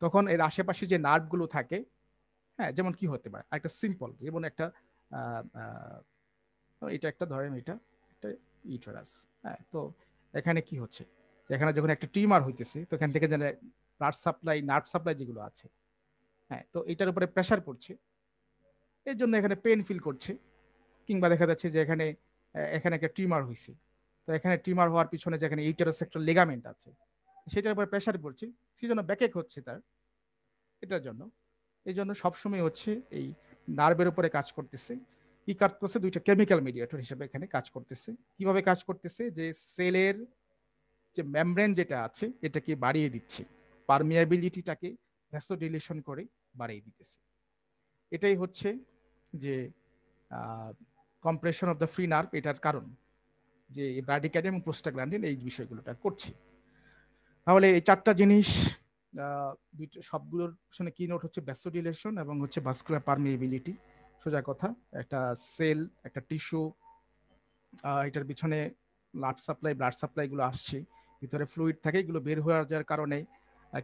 তখন এর আশেপাশে যে নার্ভগুলো থাকে, হ্যাঁ, যেমন কি হতে পারে একটা সিম্পল, যেমন একটা এটা একটা ধরেন এটা একটা ইউটেরাস, হ্যাঁ, তো এখানে কি হচ্ছে, এখানে যখন একটা টিউমার হইতেছে তো এখান থেকে যেন ব্লাড সাপ্লাই, নার্ভ সাপ্লাই যেগুলো আছে, হ্যাঁ, তো এটার উপরে প্রেশার পড়ছে, এর জন্য এখানে পেন ফিল করছে। কিংবা দেখা যাচ্ছে যে এখানে এখানে একটা টিউমার হয়েছে, তো এখানে টিউমার হওয়ার পিছনে যেখানে ইউটেরাস একটা লিগামেন্ট আছে সেটার উপরে প্রেশার পড়ছে, সেই জন্য ব্যাকেক হচ্ছে তার, এটার জন্য। এই জন্য সবসময় হচ্ছে এই নার্ভের উপরে কাজ করতেছে। কি কাজ করছে? দুইটা কেমিক্যাল মিডিয়েটর হিসেবে এখানে কাজ করতেছে। কিভাবে কাজ করতেছে? যে সেলের যে মেমব্রেন যেটা আছে এটাকে বাড়িয়ে দিচ্ছে, পারমিয়াবিলিটিটাকে ভ্যাসোডিলেশন করে বাড়িয়ে দিতেছে। এটাই হচ্ছে যে compression of the free nerve, এটার কারণ যে ব্রাডিকাইনিন এবং প্রোস্টাগ্ল্যান্ডিন এই বিষয়গুলোটা করছে। তাহলে এই চারটা জিনিস সবগুলোর পিছনে কি নোট হচ্ছে? ভ্যাসোডিলেশন এবং হচ্ছে ভাস্কুলার পারমিএবিলিটি। সোজা কথা, একটা সেল, একটা টিস্যু, এটার পিছনে ব্লাড সাপ্লাই গুলো আসছে, ভিতরে ফ্লুইড থাকে, এগুলো বের হয়ে যাওয়ার কারণে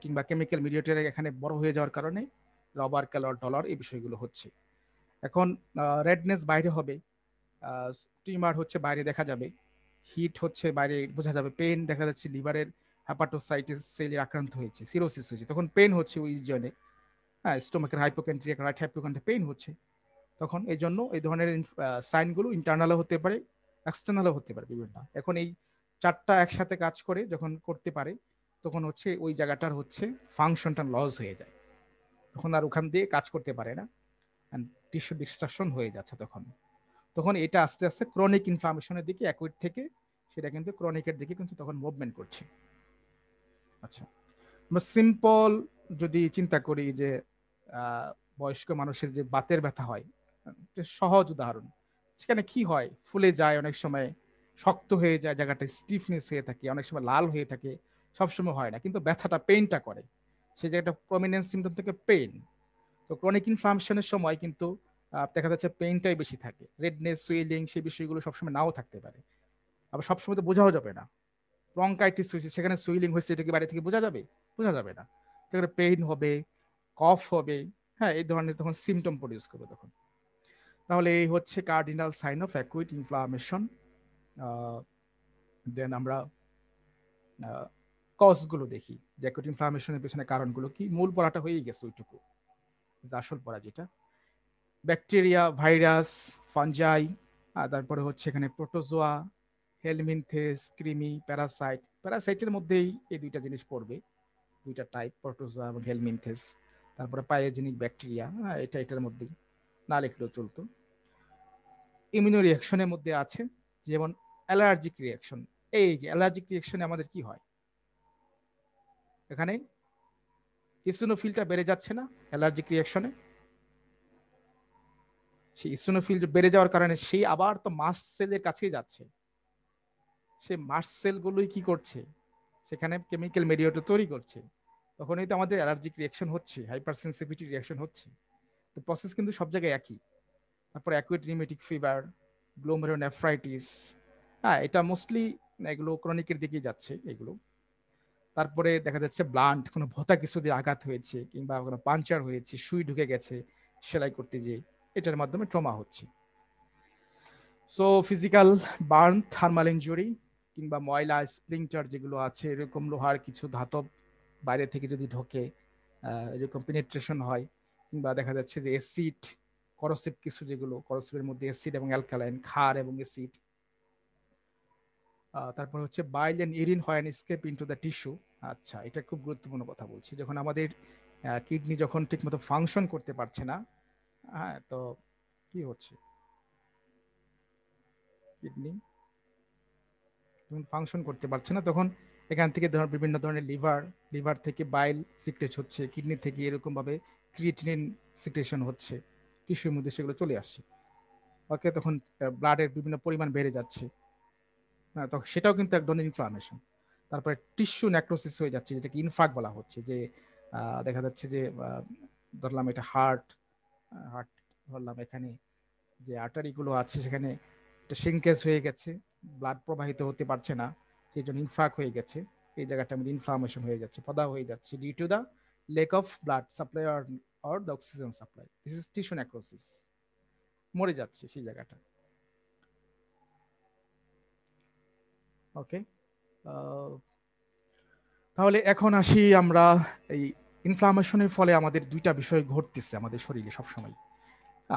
কিংবা কেমিক্যাল মিডিয়েটর এখানে বড় হয়ে যাওয়ার কারণে রবার, ক্যালর, ডলার এই বিষয়গুলো হচ্ছে। এখন রেডনেস বাইরে হবে, টিউমার হচ্ছে বাইরে দেখা যাবে, হিট হচ্ছে বাইরে বোঝা যাবে, পেন দেখা যাচ্ছে লিভারের হ্যাপাটোসাইটিস সেলে আক্রান্ত হয়েছে, সিরোসিস হয়েছে, তখন পেন হচ্ছে ওই জনে, হ্যাঁ, স্টোমাকের হাইপোকেন্ট্রিয়া, রাইট হাইপোকেন্ট্রিয়া পেন হচ্ছে তখন। এই জন্য এই ধরনের সাইনগুলো ইন্টারনালও হতে পারে, এক্সটার্নালও হতে পারে বিভিন্ন। এখন এই চারটা একসাথে কাজ করে যখন করতে পারে তখন হচ্ছে ওই জায়গাটার হচ্ছে ফাংশনটা লস হয়ে যায়, তখন আর ওখান দিয়ে কাজ করতে পারে না, টিস্যু ডিস্ট্রাকশন হয়ে যাচ্ছে তখন। তখন এটা আস্তে আস্তে ক্রনিক ইনফ্লামেশনের দিকে, অ্যাকুইট থেকে সেটা কিন্তু ক্রনিকের দিকে কিন্তু তখন মুভমেন্ট করছে। আচ্ছা, আমরা সিম্পল যদি চিন্তা করি যে বয়স্ক মানুষের যে বাতের ব্যথা হয়, সহজ উদাহরণ, সেখানে কি হয়? ফুলে যায়, অনেক সময় শক্ত হয়ে যায়, জায়গাটা স্টিফনেস হয়ে থাকে, অনেক সময় লাল হয়ে থাকে, সবসময় হয় না, কিন্তু ব্যথাটা, পেইনটা করে, সেই জায়গাটা প্রমিনেন্ট সিমটম থেকে পেইন। তো ক্রনিক ইনফ্লামেশনের সময় কিন্তু দেখা যাচ্ছে পেইনটাই বেশি থাকে, রেডনেস, সুয়েলিং সেই বিষয়গুলো সবসময় নাও থাকতে পারে। আবার সবসময় তো বোঝাও যাবে না, ব্রঙ্কাইটিস হয়েছে সেখানে সুইলিং হয়েছে, এটা কি বাইরে থেকে বোঝা যাবে? বোঝা যাবে না, সেখানে পেইন হবে, কফ হবে, হ্যাঁ, এই ধরনের তখন সিমটম প্রডিউস করবে তখন। তাহলে এই হচ্ছে cardinal sign of acute inflammation. Then আমরা কজগুলো দেখি যে অ্যাকুইট ইনফ্লামেশনের পেছনে কারণগুলো কি। মূল পড়াটা হয়েই গেছে ওইটুকু, আসল পড়া যেটা ব্যাকটেরিয়া, ভাইরাস, ফাঞ্জাই, তারপরে হচ্ছে এখানে প্রোটোজোয়া, হেলমিনথেস, কৃমি, প্যারাসাইট। প্যারাসাইটের মধ্যেই এই দুইটা জিনিস পড়বে, দুইটা টাইপ, প্রোটোজোয়া এবং হেলমিনথেস। তারপরে পায়োজেনিক ব্যাকটেরিয়া, এটা এটার মধ্যেই না লিখলেও চলতো। ইমিউনো রিয়াকশনের মধ্যে আছে যেমন অ্যালার্জিক রিয়াকশন। এই যে অ্যালার্জিক রিয়াকশনে আমাদের কি হয়? এখানে ইসোনোফিলটা বেড়ে যাচ্ছে না অ্যালার্জিক রিয়াকশনে? সেই ইসোনোফিল বেড়ে যাওয়ার কারণে সেই আবার তো মাস্ট সেলের কাছেই যাচ্ছে, সে মাস্ট সেলগুলোই কি করছে? সেখানে কেমিক্যাল মিডিয়েটর তৈরি করছে, তখনই তো আমাদের অ্যালার্জিক রিয়াকশন হচ্ছে, হাইপার সেন্সিটিভিটি রিয়াকশন হচ্ছে। তো প্রসেস কিন্তু সব জায়গায় একই। তারপর অ্যাকুইট রিউমেটিক ফিভার, গ্লোমেরোনেফ্রাইটিস, হ্যাঁ, এটা মোস্টলি এগুলো ক্রনিকের দিকেই যাচ্ছে এগুলো। তারপরে দেখা যাচ্ছে ব্লান্ট, কোনো ভোঁতা কিছু দিয়ে আঘাত হয়েছে কিংবা কোনো পাঞ্চার হয়েছে, সুই ঢুকে গেছে সেলাই করতে যেয়ে, এটার মাধ্যমে ট্রমা হচ্ছে। So physical burn, thermal injury কিংবা ময়লা, স্প্লিন্টার যেগুলো আছে, এরকম লোহার কিছু ধাতব বাইরে থেকে যদি ঢোকে, এরকম পেনিট্রেশন হয়, কিংবা দেখা যাচ্ছে যে অ্যাসিড, করসিভ কিছু, যেগুলো করসিভের মধ্যে অ্যাসিড এবং অ্যালকালাইন, ক্ষার এবং অ্যাসিড। তারপর হচ্ছে বাইল এন্ড ইউরিন হয় এসকেপ ইনটু দ্য টিস্যু। আচ্ছা, এটা খুব গুরুত্বপূর্ণ কথা বলছি, যখন আমাদের কিডনি যখন ঠিকমতো ফাংশন করতে পারছে না, হ্যাঁ, তো কি হচ্ছে? কিডনি যখন ফাংশন করতে পারছে না, তখন এখান থেকে বিভিন্ন ধরনের লিভার থেকে বাইল সিক্রেট হচ্ছে, কিডনি থেকে এরকম ভাবে ক্রিয়েটিনিন সিক্রেশন হচ্ছে, টিস্যুর মধ্যে সেগুলো চলে আসছে। ওকে, তখন ব্লাডের বিভিন্ন পরিমাণ বেড়ে যাচ্ছে, তখন সেটাও কিন্তু এক ধরনের ইনফ্লামেশন। তারপরে টিস্যু নেক্রোসিস হয়ে যাচ্ছে, যেটাকে ইনফার্ক্ট বলা হচ্ছে, যে দেখা যাচ্ছে যে ধরলাম এটা হার্ট ধরলাম, এখানে যে আর্টারিগুলো আছে সেখানে একটা সিনকেস হয়ে গেছে, ব্লাড প্রবাহিত হতে পারছে না, সেই জন্য ইনফ্রাক্ট হয়ে গেছে, এই জায়গাটার মধ্যে ইনফ্লামেশন হয়ে যাচ্ছে, প্রদাহ হয়ে যাচ্ছে, due to the lack of blood supply or the oxygen supply. This is tissue necrosis, মরে যাচ্ছে সেই জায়গাটা। ওকে, তাহলে এখন আসি আমরা এই ইনফ্লামেশনের ফলে আমাদের দুইটা বিষয় ঘটতেছে আমাদের শরীরে সবসময়।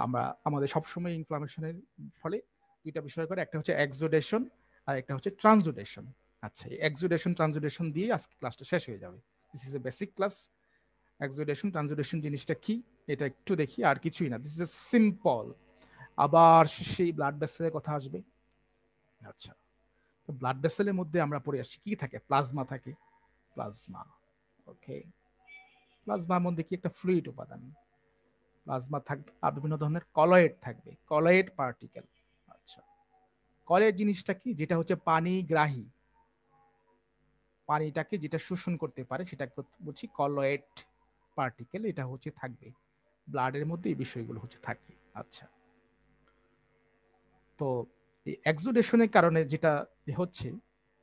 আমরা আমাদের সবসময় ইনফ্লামেশনের ফলে দুইটা বিষয় করে, একটা হচ্ছে এক্সোডেশন আর একটা হচ্ছে ট্রানজোডেশন। আচ্ছা, এই এক্সোডেশন ট্রানজোডেশন দিয়ে আজকে ক্লাসটা শেষ হয়ে যাবে। This is a basic class. Exudation transudation জিনিসটা কি এটা একটু দেখি, আর কিছুই না, দিস ইজ এ সিম্পল। আবার সেই ব্লাড ভেসেলের কথা আসবে। আচ্ছা, তো ব্লাড ভেসেলের মধ্যে আমরা পড়ে আসছি কি থাকে, প্লাজমা থাকে, প্লাজমা। ওকে, প্লাজমার মধ্যে কি একটা ফ্লুইড উপাদান, প্লাজমা থাকবে, আর বিভিন্ন ধরনের কলয়েড থাকবে, কলয়েড পার্টিকেল। আচ্ছা, কলয়েড জিনিসটা কি, যেটা হচ্ছে পানি গ্রাহী, পানিটাকে যেটা শোষণ করতে পারে সেটা বলছি কলয়েড পার্টিকেল, এটা হচ্ছে থাকবে ব্লাডের মধ্যে, এই বিষয়গুলো হচ্ছে থাকে। আচ্ছা, তো এই এক্সোডেশনের কারণে যেটা হচ্ছে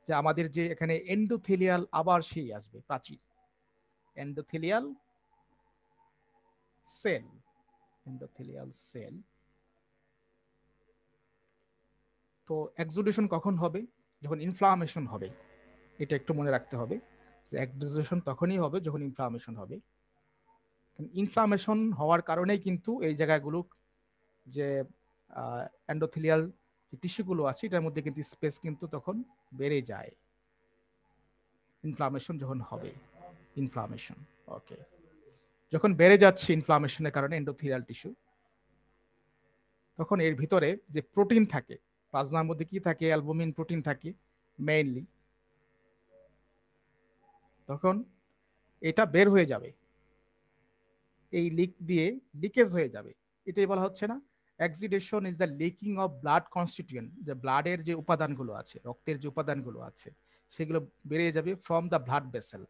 যে আমাদের যে এখানে এন্ডোথেলিয়াল, আবার সেই আসবে প্রাচীর, এন্ডোথেলিয়াল সেল, এন্ডোথেলিয়াল সেল। তো এক্সোডেশন কখন হবে, যখন ইনফ্লামেশন হবে, এটা একটু মনে রাখতে হবে যে এক্সোডেশন তখনই হবে যখন ইনফ্লামেশন হবে। ইনফ্লামেশন হওয়ার কারণেই কিন্তু এই জায়গাগুলো যে এন্ডোথেলিয়াল যে টিস্যুগুলো আছে এটার মধ্যে কিন্তু স্পেস কিন্তু তখন বেড়ে যায়, ইনফ্লামেশন যখন হবে। ইনফ্লামেশন, ওকে, যখন বেড়ে যাচ্ছে ইনফ্লামেশনের কারণে এন্ডোথেলিয়াল টিস্যু, তখন এর ভিতরে যে প্রোটিন থাকে, প্লাজমার মধ্যে কি থাকে, অ্যালবুমিন প্রোটিন থাকে মেইনলি, তখন এটা বের হয়ে যাবে, এই লিক দিয়ে লিকেজ হয়ে যাবে, এটাই বলা হচ্ছে না exudation is the leaking of blood constituent, যে ব্লাডের যে উপাদানগুলো আছে, রক্তের যে উপাদানগুলো আছে সেগুলো বেরিয়ে যাবে from the blood vessel,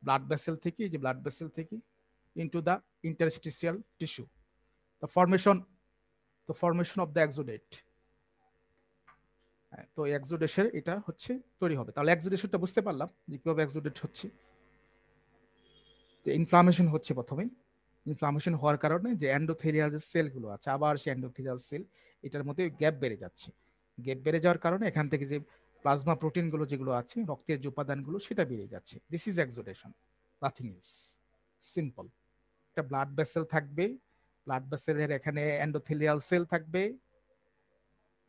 blood vessel থেকে, যে ব্লাড ভেসেল থেকে into the interstitial tissue, the formation of the exudate. তো এক্সোডেশন এটা হচ্ছে তৈরি হবে। তাহলে এক্সোডেশনটা বুঝতে পারলাম যে কিভাবে এক্সোডেট হচ্ছে। তো ইনফ্লামেশন হচ্ছে প্রথমে, ইনফ্লামেশন হওয়ার কারণে যে এন্ডোথেলিয়াল যে সেলগুলো আছে, আবার সেই এন্ডোথেলিয়াল সেল এটার মধ্যে গ্যাপ বেড়ে যাচ্ছে, গ্যাপ বেড়ে যাওয়ার কারণে এখান থেকে যে প্লাজমা প্রোটিনগুলো যেগুলো আছে, রক্তের যে উপাদানগুলো, সেটা বেড়ে যাচ্ছে। This is exudation, nothing is, simple. একটা ব্লাড ভেসেল থাকবে, ব্লাড ভেসেলের এখানে এন্ডোথেলিয়াল সেল থাকবে,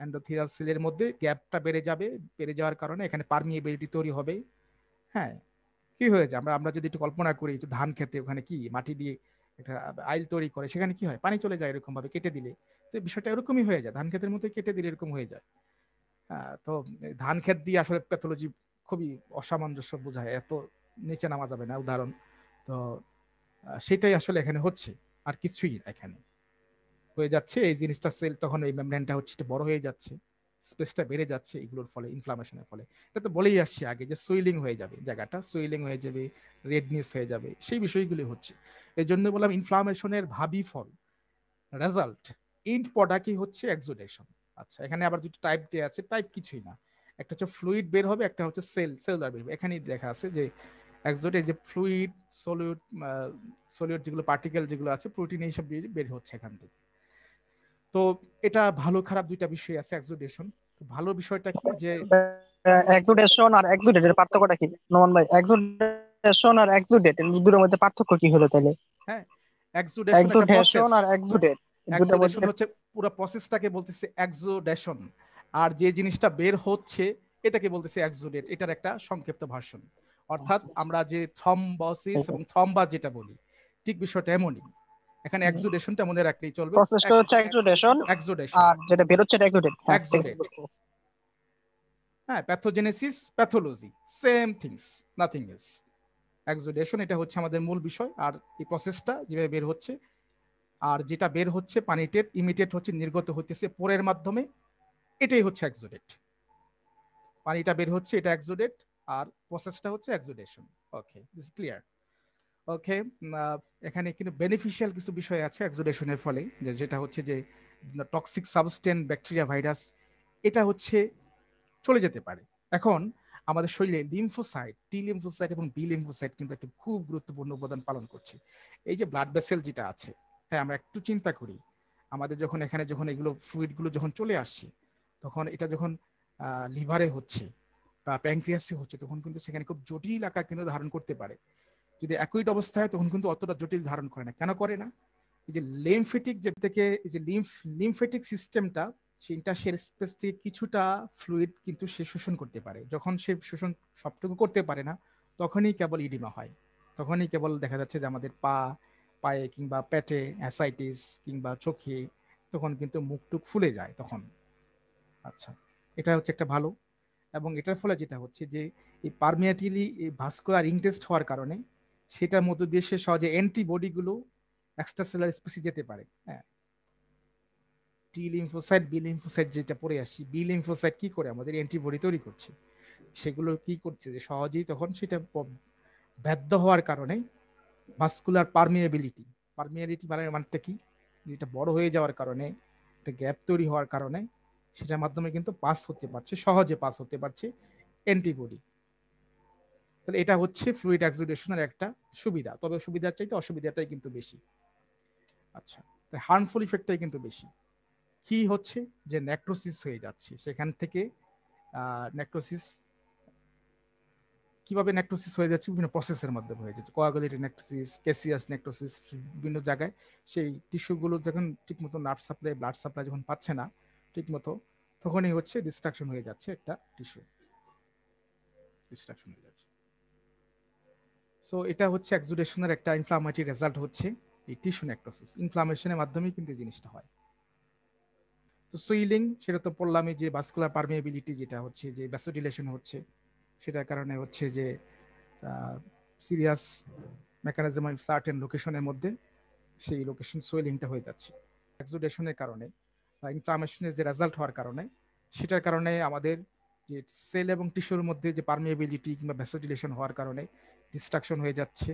এন্ডোথেলিয়াল সেলের মধ্যে গ্যাপটা বেড়ে যাবে, বেড়ে যাওয়ার কারণে এখানে পারমিয়েবিলিটি তৈরি হবে। হ্যাঁ, কি হয়েছে, আমরা যদি একটু কল্পনা করি যে ধান খেতে ওখানে কি মাটি দিয়ে একটা আইল তৈরি করে, সেখানে কি হয়, পানি চলে যায় এরকম ভাবে কেটে দিলে, তো বিষয়টা এরকমই হয়ে যায়, ধান ক্ষেতের মধ্যে কেটে দিলে এরকম হয়ে যায়। তো ধান ক্ষেত দিয়ে আসলে প্যাথোলজি খুবই অসামঞ্জস্য বোঝায়, এত নিচে নামা যাবে না উদাহরণ। তো সেটাই আসলে এখানে হচ্ছে, আর কিছুই এখানে হয়ে যাচ্ছে এই জিনিসটা, সেল তখন এই মেমব্রেনটা হচ্ছে বড় হয়ে যাচ্ছে, স্পেসটা বেড়ে যাচ্ছে এগুলোর ফলে, ইনফ্লামেশনের ফলে। এটা তো বলেই আসছি আগে যে সুইলিং হয়ে যাবে, জায়গাটা সুইলিং হয়ে যাবে, রেডনেস হয়ে যাবে, সেই বিষয়গুলি হচ্ছে। এই জন্য বললাম ইনফ্লামেশনের ভাবি ফল, রেজাল্ট, এন্ড প্রোডাক্টই হচ্ছে এক্সোডেশন। আচ্ছা, এখানে আবার দুটো টাইপ দেওয়া আছে, টাইপ কিছুই না, একটা হচ্ছে ফ্লুইড বের হবে, একটা হচ্ছে সেলুলার বের হবে। এখানেই দেখা আছে যে এক্সোডে যে ফ্লুইড, সলিউট যেগুলো পার্টিকেল যেগুলো আছে, প্রোটিন এইসব বের হচ্ছে এখান থেকে। তো এটা ভালো খারাপ দুইটা বিষয় আছে এক্সোডেশন। তো ভালো বিষয়টা কি যে এক্সোডেশন আর এক্সুডেটের পার্থক্যটা কি নোমান ভাই? এক্সোডেশন আর এক্সুডেট এর দুটোর মধ্যে পার্থক্য কি হলো তাহলে? হ্যাঁ, এক্সোডেশন একটা প্রসেস, এক্সোডেশন আর এক্সুডেট দুটোর এক্সোডেশন মধ্যে হচ্ছে পুরো প্রসেসটাকে বলতেছে এক্সোডেশন, আর যে জিনিসটা বের হচ্ছে এটাকে বলতেছে এক্সোডেট, এটার একটা সংক্ষিপ্ত ভার্সন। অর্থাৎ আমরা যে থ্রম্বোসিস এবং থ্রম্বাস যেটা বলি, ঠিক বিষয়টা এমনই। এখানে এক্সুডেশনটা মনে রাখলেই চলবে। প্রসেসটা হচ্ছে এক্সুডেশন, এক্সুডেশন আর যেটা বের হচ্ছে এটা এক্সুডেট। এক্সুডেট। হ্যাঁ, pathogenesis, pathology, same things, nothing else. Exudation এটা হচ্ছে আমাদের মূল বিষয়, আর এই প্রসেসটা যেভাবে বের হচ্ছে, আর যেটা বের হচ্ছে পানিতে ইমিডিয়েট হচ্ছে নির্গত হইতেছে পোরের মাধ্যমে, এটাই হচ্ছে এক্সুডেট। পানিটা বের হচ্ছে এটা এক্সুডেট, আর প্রসেসটা হচ্ছে এক্সুডেশন। ওকে, দিস ক্লিয়ার। ওকে, এখানে কিন্তু বেনিফিশিয়াল কিছু বিষয় আছে এক্সুডেশনের ফলে, যেটা হচ্ছে যে টক্সিক সাবস্টেন্স, ব্যাকটেরিয়া, ভাইরাস, এটা হচ্ছে চলে যেতে পারে। এখন আমাদের শরীরে লিম্ফোসাইট, টি লিম্ফোসাইট এবং বি লিম্ফোসাইট কিন্তু একটা খুব গুরুত্বপূর্ণ অবদান পালন করছে। এই যে ব্লাড ভেসেল যেটা আছে, হ্যাঁ, আমরা একটু চিন্তা করি, আমাদের যখন এখানে যখন এগুলো ফ্লুইডগুলো যখন চলে আসছে, তখন এটা যখন লিভারে হচ্ছে বা প্যানক্রিয়াসে হচ্ছে, তখন কিন্তু সেখানে খুব জটিল আকার কিন্তু ধারণ করতে পারে। যদি অ্যাকুইড অবস্থায়, তখন কিন্তু অতটা জটিল ধারণ করে না। কেন করে না? এই যে লিম্ফেটিক, যে থেকে এই যে লিম্ফেটিক সিস্টেমটা, সে ইন্টারসেল স্পেস থেকে কিছুটা ফ্লুইড কিন্তু সে শোষণ করতে পারে। যখন সে শোষণ সবটুকু করতে পারে না, তখনই কেবল ইডিমা হয়। তখনই কেবল দেখা যাচ্ছে যে আমাদের পায়ে কিংবা পেটে অ্যাসাইটিস, কিংবা চোখে, তখন কিন্তু মুখটুক ফুলে যায় তখন। আচ্ছা, এটা হচ্ছে একটা ভালো। এবং এটার ফলে যেটা হচ্ছে যে এই পারমিয়াটিলি এই ভাস্কুলার ইনটেস্ট হওয়ার কারণে সেটার মধ্য দিয়ে সে সহজে অ্যান্টিবডিগুলো এক্সট্রাসেলুলার স্পেসে যেতে পারে। হ্যাঁ, টি লিম্ফোসাইট, বি লিম্ফোসাইট যেটা পড়ে আসি, বি লিম্ফোসাইট কি করে আমাদের অ্যান্টিবডি তৈরি করছে, সেগুলো কি করছে যে সহজেই তখন সেটা বাধ্য হওয়ার কারণে ভাস্কুলার পারমিয়াবিলিটি মানেটা কি, যেটা বড় হয়ে যাওয়ার কারণে, একটা গ্যাপ তৈরি হওয়ার কারণে সেটার মাধ্যমে কিন্তু পাস হতে পারছে, সহজে পাস হতে পারছে অ্যান্টিবডি। তাহলে এটা হচ্ছে ফ্লুইড এক্সুডেশনের একটা সুবিধা, তবে সুবিধার চাইতে অসুবিধাটাই কিন্তু বেশি। আচ্ছা, তাই হার্মফুল ইফেক্টটাই কিন্তু বেশি। কি হচ্ছে যে নেক্রোসিস হয়ে যাচ্ছে সেখান থেকে। নেক্রোসিস কিভাবে নেক্রোসিস হয়ে যাচ্ছে? বিভিন্ন প্রসেসের মাধ্যমে হয়ে যাচ্ছে। কোয়াগুলেটেড নেক্রোসিস, ক্যাসিয়াস নেক্রোসিস, বিভিন্ন জায়গায় সেই টিস্যুগুলো যখন ঠিকমতো নার্ভ সাপ্লাই, ব্লাড সাপ্লাই যখন পাচ্ছে না ঠিকমতো, তখনই হচ্ছে ডিস্ট্রাকশন হয়ে যাচ্ছে, একটা টিস্যু ডিস্ট্রাকশন হয়ে যাচ্ছে। সো এটা হচ্ছে এক্সুডেশনের একটা ইনফ্লামেটরি রেজাল্ট, হচ্ছে এই টিস্যু নেক্রোসিস। ইনফ্লামেশনের মাধ্যমেই কিন্তু এই জিনিসটা হয়। তো সুইলিং, সেটা তো পড়লামই, যে ভাস্কুলার পারমিয়াবিলিটি যেটা হচ্ছে যে ভ্যাসোডিলেশন হচ্ছে, সেটার কারণে হচ্ছে যে সিরিয়াস মেকানিজম অফ সার্টেন লোকেশনের মধ্যে সেই লোকেশন সোয়েলিংটা হয়ে যাচ্ছে এক্সুডেশনের কারণে, বা ইনফ্লামেশনের যে রেজাল্ট হওয়ার কারণে। সেটার কারণে আমাদের যে সেল এবং টিস্যুর মধ্যে যে পারমিয়াবিলিটি কিংবা ভ্যাসোডিলেশন হওয়ার কারণে ডিস্ট্রাকশন হয়ে যাচ্ছে,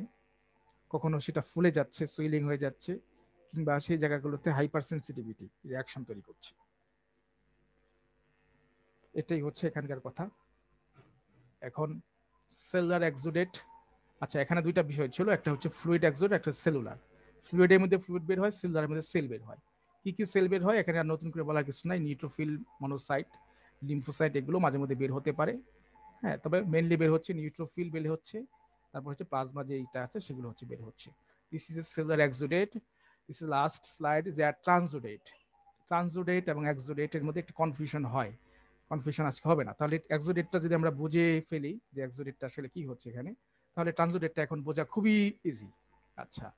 কখনো সেটা ফুলে যাচ্ছে, সুইলিং হয়ে যাচ্ছে, কিংবা সেই জায়গাগুলোতে হাইপার সেন্সিটিভিটি রিয়াকশন তৈরি করছে। এটাই হচ্ছে এখানকার কথা। এখন সেলুলার এক্সুডেট, আচ্ছা, এখানে দুইটা বিষয় ছিল, একটা হচ্ছে ফ্লুইড এক্সুডেট, একটা সেলুলার। ফ্লুইডের মধ্যে ফ্লুইড বের হয়, সেলুলারের মধ্যে সেল বের হয়। কি কি সেল বের হয় এখানে আর নতুন করে বলার কিছু নাই। নিউট্রোফিল, মনোসাইট, লিম্ফোসাইট, এগুলো মাঝে মধ্যে বের হতে পারে। হ্যাঁ, তবে মেনলি বের হচ্ছে নিউট্রোফিল বের হচ্ছে, তারপর হচ্ছে প্লাজমা যেটা আছে সেগুলো হচ্ছে বের হচ্ছে। This is A cellular exudate. This is last slide, যে ট্রানজুডেট। ট্রানজুডেট এবং এক্সুডেটের মধ্যে একটা কনফিউশন হয়, কনফিউশন আজকে হবে না। তাহলে এক্সুডেটটা যদি আমরা বুঝে ফেলি যে এক্সুডেটটা আসলে কি হচ্ছে এখানে, তাহলে ট্রানজুডেটটা এখন বোঝা খুবই ইজি। আচ্ছা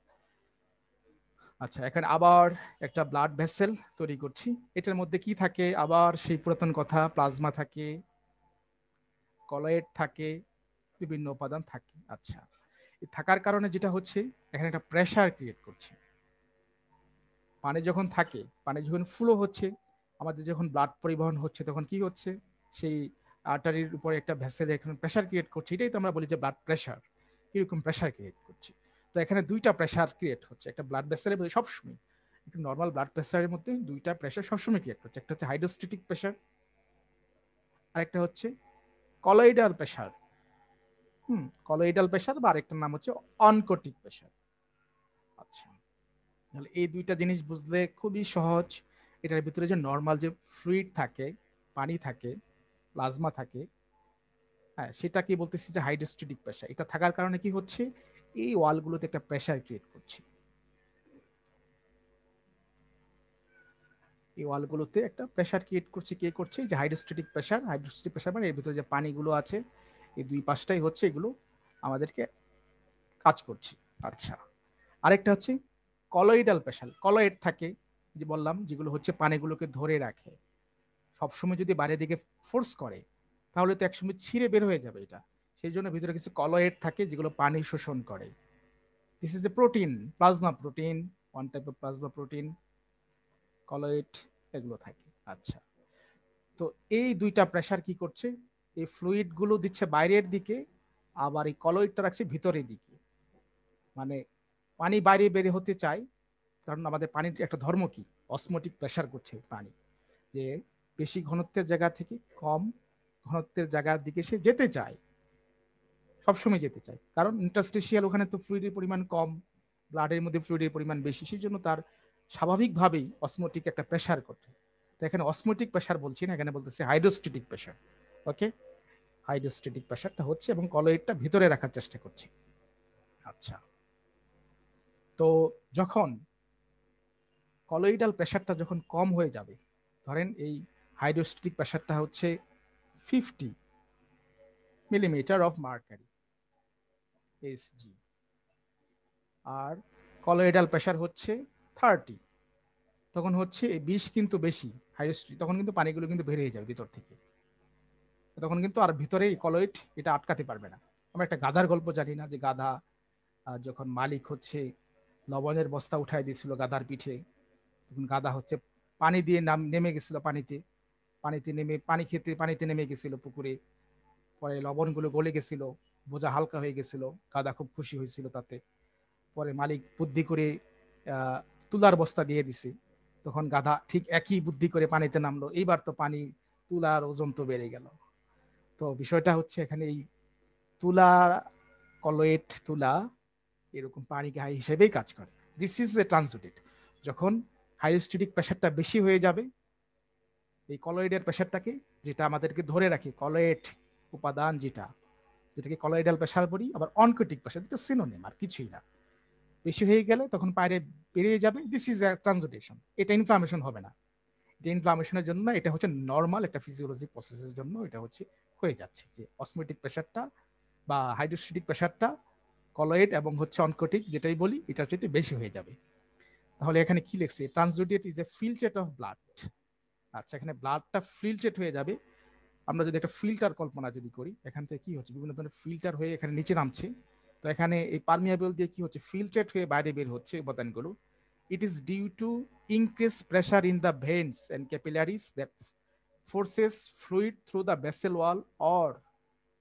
আচ্ছা, এখানে আবার একটা ব্লাড ভেসেল তৈরি করছি। এটার মধ্যে কি থাকে? আবার সেই পুরাতন কথা, প্লাজমা থাকে, কলয়েড থাকে, বিভিন্ন উপাদান থাকে। আচ্ছা, থাকার কারণে যেটা হচ্ছে এখানে একটা প্রেসার ক্রিয়েট করছে। পানি যখন থাকে, পানি যখন ফ্লো হচ্ছে, আমাদের যখন ব্লাড পরিবহন হচ্ছে, তখন কি হচ্ছে, সেই আর্টারির উপরে একটা ভেসেল এখানে প্রেসার ক্রিয়েট করছে। এটাই তো আমরা বলি যে ব্লাড প্রেসার, এরকম প্রেসার ক্রিয়েট করছে। তো এখানে দুইটা প্রেসার ক্রিয়েট হচ্ছে, একটা ব্লাড ভেসেলের মধ্যে সবসময়, একটা নর্মাল ব্লাড প্রেসারের মধ্যে দুইটা প্রেসার সবসময় ক্রিয়েট করছে। একটা হচ্ছে হাইড্রোস্ট্যাটিক প্রেসার, আর একটা হচ্ছে কলয়েডাল প্রেসার। কলয়েডাল প্রেসার, বা আরেকটার নাম হচ্ছে অনকোটিক প্রেসার। আচ্ছা, তাহলে এই দুইটা জিনিস বুঝলে খুবই সহজ। এটার ভিতরে যে নর্মাল যে ফ্লুইড থাকে, পানি থাকে, প্লাজমা থাকে, হ্যাঁ, সেটা কি বলতেছি যে হাইড্রোস্ট্যাটিক প্রেসার। এটা থাকার কারণে কি হচ্ছে, এই ওয়ালগুলোতে একটা প্রেসার ক্রিয়েট করছে। এই ওয়ালগুলোতে একটা প্রেসার ক্রিয়েট করছে। কে করছে? যে হাইড্রোস্ট্যাটিক প্রেসার। হাইড্রোস্ট্যাটিক প্রেসার মানে এর ভিতরে যে পানিগুলো আছে, এই দুই পাশটাই হচ্ছে এগুলো আমাদেরকে কাজ করছে। আচ্ছা, আরেকটা হচ্ছে কলয়েডাল প্রেশার, কলয়েড থাকে যে বললাম যেগুলো হচ্ছে পানিগুলোকে ধরে রাখে। সবসময় যদি বাইরের দিকে ফোর্স করে তাহলে তো একসময় ছিঁড়ে বের হয়ে যাবে এটা। সেই জন্য ভিতরে কিছু কলয়েড থাকে যেগুলো পানি শোষণ করে। This is A protein, plasma protein, one type of plasma protein, colloid এগুলো থাকে। আচ্ছা, তো এই দুইটা প্রেশার কি করছে, এই ফ্লুইড গুলো দিচ্ছে বাইরের দিকে, আবার এই কলয়েডটা রাখছে ভিতরের দিকে। মানে পানি বাইরে বের হতে চায়, কারণ আমাদের পানির একটা ধর্ম কি, অসমোটিক প্রেশার করছে পানি, যে বেশি ঘনত্বের জায়গা থেকে কম ঘনত্বের জায়গার দিকে সে যেতে চায়, সবসময় যেতে চায়। কারণ ইন্টারস্টিশিয়াল ওখানে তো ফ্লুইডের পরিমাণ কম, ব্লাডের মধ্যে ফ্লুইডের পরিমাণ বেশি, সেই জন্য তার স্বাভাবিকভাবেই অসমোটিক একটা প্রেশার করছে। তো এখানে অসমোটিক প্রেশার বলছি না, এখানে বলতেছে হাইড্রোস্ট্যাটিক প্রেশার। ওকে, হাইড্রোস্ট্যাটিক প্রেশারটা হচ্ছে এবং কলয়েডটা ভিতরে রাখার চেষ্টা করছে। আচ্ছা, তো যখন কলয়েডাল প্রেশারটা যখন কম হয়ে যাবে, ধরেন এই হাইড্রোস্ট্যাটিক প্রেশারটা হচ্ছে 50 মিলিমিটার অফ মার্কারি এসজি, আর কলয়েডাল প্রেশার হচ্ছে 30, তখন হচ্ছে এই 20 কিন্তু বেশি হাইড্রোস্ট্যাটিক, তখন কিন্তু পানিগুলো কিন্তু বেরিয়ে যাবে ভিতর থেকে, তখন কিন্তু আর ভিতরে কলয়েড এটা আটকাতে পারবে না। আমরা একটা গাধার গল্প জানি না, যে গাধা যখন মালিক হচ্ছে লবণের বস্তা উঠাই দিয়েছিল গাধার পিঠে, তখন গাধা হচ্ছে পানি দিয়ে নেমে গেছিল, পানিতে নেমে পানি খেতে পানিতে নেমে গেছিল পুকুরে, পরে লবণগুলো গলে গেছিল, বোঝা হালকা হয়ে গেছিল, গাধা খুব খুশি হয়েছিল তাতে। পরে মালিক বুদ্ধি করে তুলার বস্তা দিয়ে দিছে, তখন গাধা ঠিক একই বুদ্ধি করে পানিতে নামলো, এইবার তো পানি তুলার ওজন তো বেড়ে গেল। তো বিষয়টা হচ্ছে এখানে এই তুলা, কলয়েড তুলা এরকম পানি গায়ে হিসেবেই কাজ করে। This is a transudate. যখন হাইড্রোস্ট্যাটিক প্রেশারটা বেশি হয়ে যাবে, এই কলয়েডের প্রেশারটাকে, যেটা আমাদেরকে ধরে রাখে, কলয়েড উপাদান যেটাকে কলয়েডাল প্রেশার বলি, আবার অনকোটিক প্রেশার, যেটা সিনোনিম আর কিছুই না, বেশি হয়ে গেলে তখন বাইরে বেরিয়ে যাবে। This is a transudation. এটা ইনফ্লামেশন হবে না, এটা ইনফ্লামেশনের জন্য, এটা হচ্ছে নর্মাল একটা ফিজিওলজি প্রসেসের জন্য এটা হচ্ছে হয়ে যাচ্ছে, যে অসমোটিক প্রেশারটা বা হাইড্রোস্ট্যাটিক প্রেশারটা কলয়েড এবং হচ্ছে অনকোটিক যেটাই বলি এটার চেয়ে বেশি হয়ে যাবে। তাহলে এখানে কি লিখছে, transudate is a filtrate of blood. আচ্ছা, এখানে ব্লাডটা ফিল্ট্রেট হয়ে যাবে। আমরা যদি একটা ফিল্টার কল্পনা যদি করি, এখান থেকে কি হচ্ছে, বিভিন্ন ধরনের ফিল্টার হয়ে এখানে নিচে নামছে, তো এখানে এই পারমিয়াবল দিয়ে কি হচ্ছে, ফিল্ট্রেট হয়ে বাইরে বের হচ্ছে উপাদানগুলো। It is due to increase pressure in the veins and capillaries that forces fluid through the vessel wall or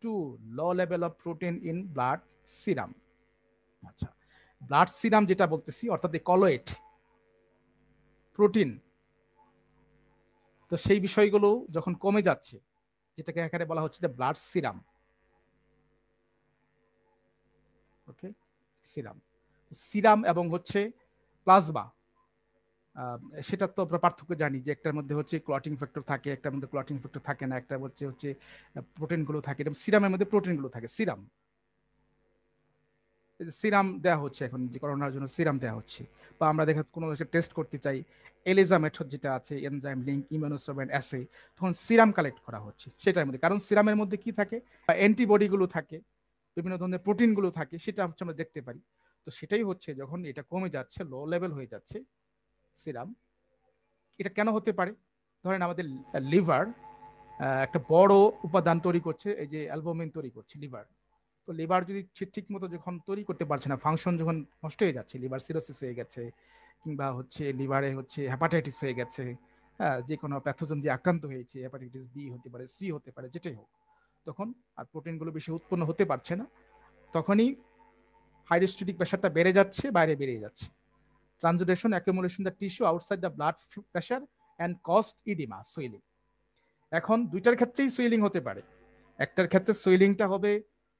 to low level of protein in blood serum. আচ্ছা, ব্লাড সিরাম যেটা বলতেছি, অর্থাৎ কলয়েড প্রোটিন, তো সেই বিষয়গুলো যখন কমে যাচ্ছে, যেটাকে এখানে বলা হচ্ছে যে ব্লাড সিরাম। ওকে, সিরাম, সিরাম এবং হচ্ছে প্লাজমা, সেটা তো আমরা পার্থক্য জানি, যে একটার মধ্যে হচ্ছে ক্লটিং ফ্যাক্টর থাকে, একটার মধ্যে ক্লটিং ফ্যাক্টর থাকে না, একটা হচ্ছে প্রোটিনগুলো থাকে, এবং সিরামের মধ্যে প্রোটিনগুলো থাকে। সিরাম, সিরাম দেওয়া হচ্ছে এখন, যে করোনার জন্য সিরাম দেওয়া হচ্ছে, বা আমরা দেখা কোনো একটা টেস্ট করতে চাই, এলিজা মেথড যেটা আছে, এনজাইম লিঙ্ক ইমিউনোসোমেন্ট অ্যাসে, তখন সিরাম কালেক্ট করা হচ্ছে সেটার মধ্যে, কারণ সিরামের মধ্যে কি থাকে, অ্যান্টিবডিগুলো থাকে, বিভিন্ন ধরনের প্রোটিনগুলো থাকে, সেটা হচ্ছে আমরা দেখতে পারি। তো সেটাই হচ্ছে যখন এটা কমে যাচ্ছে, লো লেভেল হয়ে যাচ্ছে সিরাম, এটা কেন হতে পারে, ধরেন আমাদের লিভার একটা বড় উপাদান তৈরি করছে, এই যে অ্যালবুমিন তৈরি করছে লিভার, তো লিভার যদি ঠিক মতো যখন তৈরি করতে পারছে না, ফাংশন যখন নষ্ট হয়ে যাচ্ছে, লিভার সিরোসিস হয়ে গেছে, কিংবা হচ্ছে লিভারে হচ্ছে হেপাটাইটিস হয়ে গেছে, হ্যাঁ, যে কোনো প্যাথোজেন দিয়ে আক্রান্ত হয়েছে, হেপাটাইটিস বি হতে পারে, সি হতে পারে, যেটাই হোক, তখন আর প্রোটিনগুলো বেশি উৎপন্ন হতে পারছে না, তখনই হাইড্রোস্ট্যাটিক প্রেশারটা বেড়ে যাচ্ছে, বাইরে বেরিয়ে যাচ্ছে। Transudation accumulation the tissue outside the blood pressure and cause edema, swelling. এখন দুইটার ক্ষেত্রেই সুইলিং হতে পারে, একটার ক্ষেত্রে সুইলিংটা হবে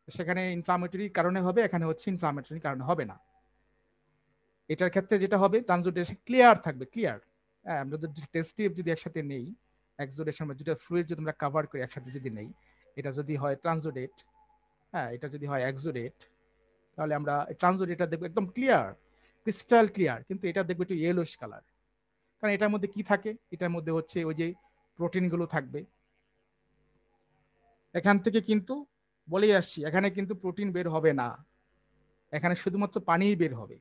সেখানে ইনফ্লামেটরি কারণে হবে, এখানে হচ্ছে ইনফ্লামেটরি কারণে হবে না। এটার ক্ষেত্রে যেটা হবে, ট্রানজুডেশন ক্লিয়ার থাকবে, ক্লিয়ার। হ্যাঁ, আমরা যদি টেস্ট যদি একসাথে নেই, এক্সোডেশন বা দুটা ফ্লুইড যদি আমরা কভার করি একসাথে যদি নেই, এটা যদি হয় ট্রানজুডেট, হ্যাঁ, এটা যদি হয় এক্সোডেট, তাহলে আমরা ট্রানজুডেটটা দেখবো একদম ক্লিয়ার, ক্রিস্টাল ক্লিয়ার, কিন্তু এটা দেখবো একটু ইয়েলোশ কালার। কারণ এটার মধ্যে কি থাকে, এটার মধ্যে হচ্ছে ওই যে প্রোটিনগুলো থাকবে। এখান থেকে কিন্তু বলেই আসছি, এখানে কিন্তু প্রোটিন বের হবে না, এখানে শুধুমাত্র পানিই বের হবে।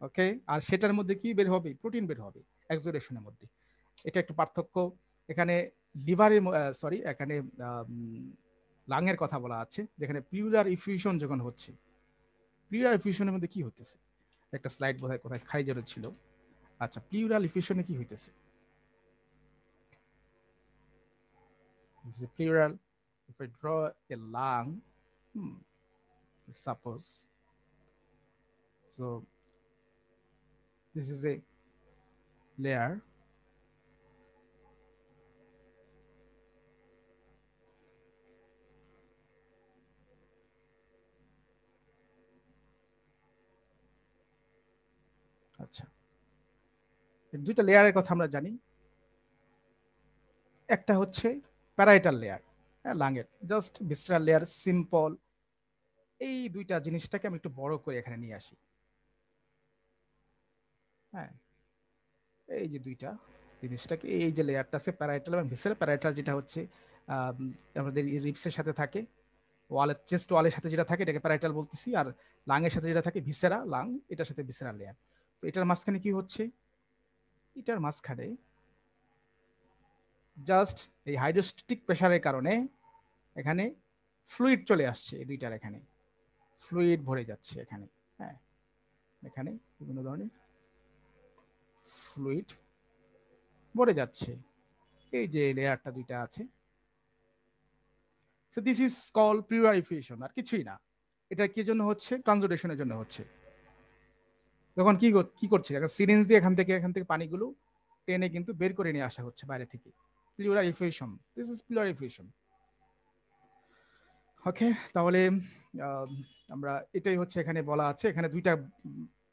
ওকে, আর সেটার মধ্যে কি বের হবে? প্রোটিন বের হবে এক্সোডেশনের মধ্যে। এটা একটু পার্থক্য। এখানে লিভারের সরি এখানে লাংয়ের কথা বলা আছে, যেখানে প্লিউরার ইফিউশন যখন হচ্ছে, প্লিউরাল ইফিউশনের মধ্যে কি হইতেছে, একটা স্লাইড বোধহয় কোথায় খাই জড়ো ছিল। আচ্ছা, প্লিউরাল ইফিউশনে কি হইতেছে? This is a pleural. If I draw a lung, suppose, so this is a layer, আচ্ছা দুইটা লেয়ারের কথা আমরা জানি। একটা হচ্ছে প্যারাইটাল লেয়ার, লাংয়ের জাস্ট ভিসরাল লেয়ার, সিম্পল। এই দুইটা জিনিসটাকে আমি একটু বড় করে এখানে নিয়ে আসি। হ্যাঁ, এই যে দুইটা জিনিসটাকে, এই যে লেয়ারটা আছে প্যারাইটাল এবং ভিসরাল। প্যারাইটাল যেটা হচ্ছে আমাদের রিপসের সাথে থাকে, ওয়ালের চেস্ট ওয়ালের সাথে যেটা থাকে এটাকে প্যারাইটাল বলতেছি, আর লাংয়ের সাথে যেটা থাকে ভিসেরা, লাং এটার সাথে ভিসেরাল লেয়ার। তো এটার মাঝখানে কি হচ্ছে? এটার মাঝখানে জাস্ট এই হাইড্রোস্ট্যাটিক প্রেসারের কারণে এখানে ফ্লুইড চলে আসছে, এই দুইটার এখানে ফ্লুইড ভরে যাচ্ছে এখানে। হ্যাঁ, এখানে বিভিন্ন ধরনের ফ্লুইড ভরে যাচ্ছে, এই যে লেয়ারটা দুইটা আছে। So this is call purification, আর কিছুই না। এটা কি জন্য হচ্ছে? ট্রান্সপোর্টেশনের জন্য হচ্ছে। তখন কি করছে? সিরিঞ্জ দিয়ে এখান থেকে পানিগুলো টেনে কিন্তু বের করে নিয়ে আসা হচ্ছে বাইরে থেকে। Purification, this is purification. Okay, তাহলে আমরা এটাই হচ্ছে এখানে বলা আছে। এখানে দুইটা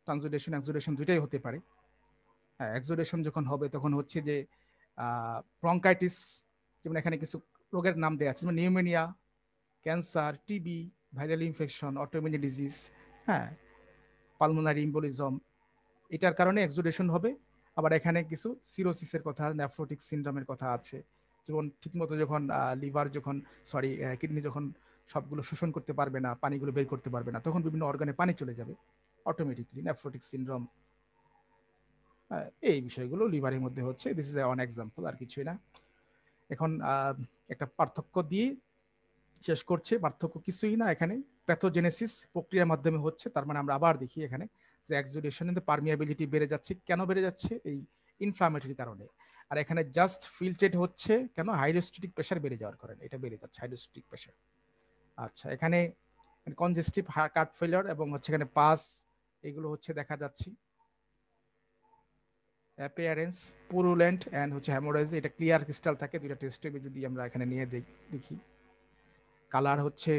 ট্রান্সপোর্টেশন এক্সোডেশন দুইটাই হতে পারে। হ্যাঁ, এক্সোডেশন যখন হবে তখন হচ্ছে যে ব্রঙ্কাইটিস, যেমন এখানে কিছু রোগের নাম দেওয়া আছে, যেমন pneumonia, cancer, TB, viral infection, autoimmune disease, হ্যাঁ, পালমোনারি এম্বোলিজম, এটার কারণে এক্সোডেশন হবে। আবার এখানে কিছু সিরোসিসের কথা, নেফ্রোটিক সিনড্রোমের কথা আছে, যেমন ঠিকমতো যখন লিভার যখন কিডনি যখন সবগুলো শোষণ করতে পারবে না, পানিগুলো বের করতে পারবে না, তখন বিভিন্ন অর্গানে পানি চলে যাবে অটোমেটিকলি, নেফ্রোটিক সিনড্রোম। এই বিষয়গুলো লিভারের মধ্যে হচ্ছে। দিস ইজ ওয়ান এক্সাম্পল, আর কিছুই না। এখন একটা পার্থক্য দিয়ে শেষ করছে। পার্থক্য কিছুই না, এখানে প্যাথোজেনেসিস প্রক্রিয়ার মাধ্যমে হচ্ছে। তার মানে আমরা আবার দেখি এখানে যে এক্সুডেশন পারমিয়াবিলিটি বেড়ে যাচ্ছে। কেন বেড়ে যাচ্ছে? এই ইনফ্লামেটরি কারণে। আর এখানে জাস্ট ফিল্ট্রেট হচ্ছে কেন? হাইড্রোস্ট্যাটিক প্রেসার বেড়ে যাওয়ার কারণে এটা বেড়ে যাচ্ছে, হাইড্রোস্ট্যাটিক প্রেসার। আচ্ছা, এখানে কনজেস্টিভ হার্ট ফেলিওর এবং হচ্ছে এখানে পাস, এগুলো হচ্ছে দেখা যাচ্ছে। অ্যাপিয়ারেন্স পুরুলেন্ট এন্ড হচ্ছে হ্যামোরেজ, এটা ক্লিয়ার ক্রিস্টাল থাকে। দুইটা টেস্ট টিউব যদি আমরা এখানে নিয়ে দেখি, কালার হচ্ছে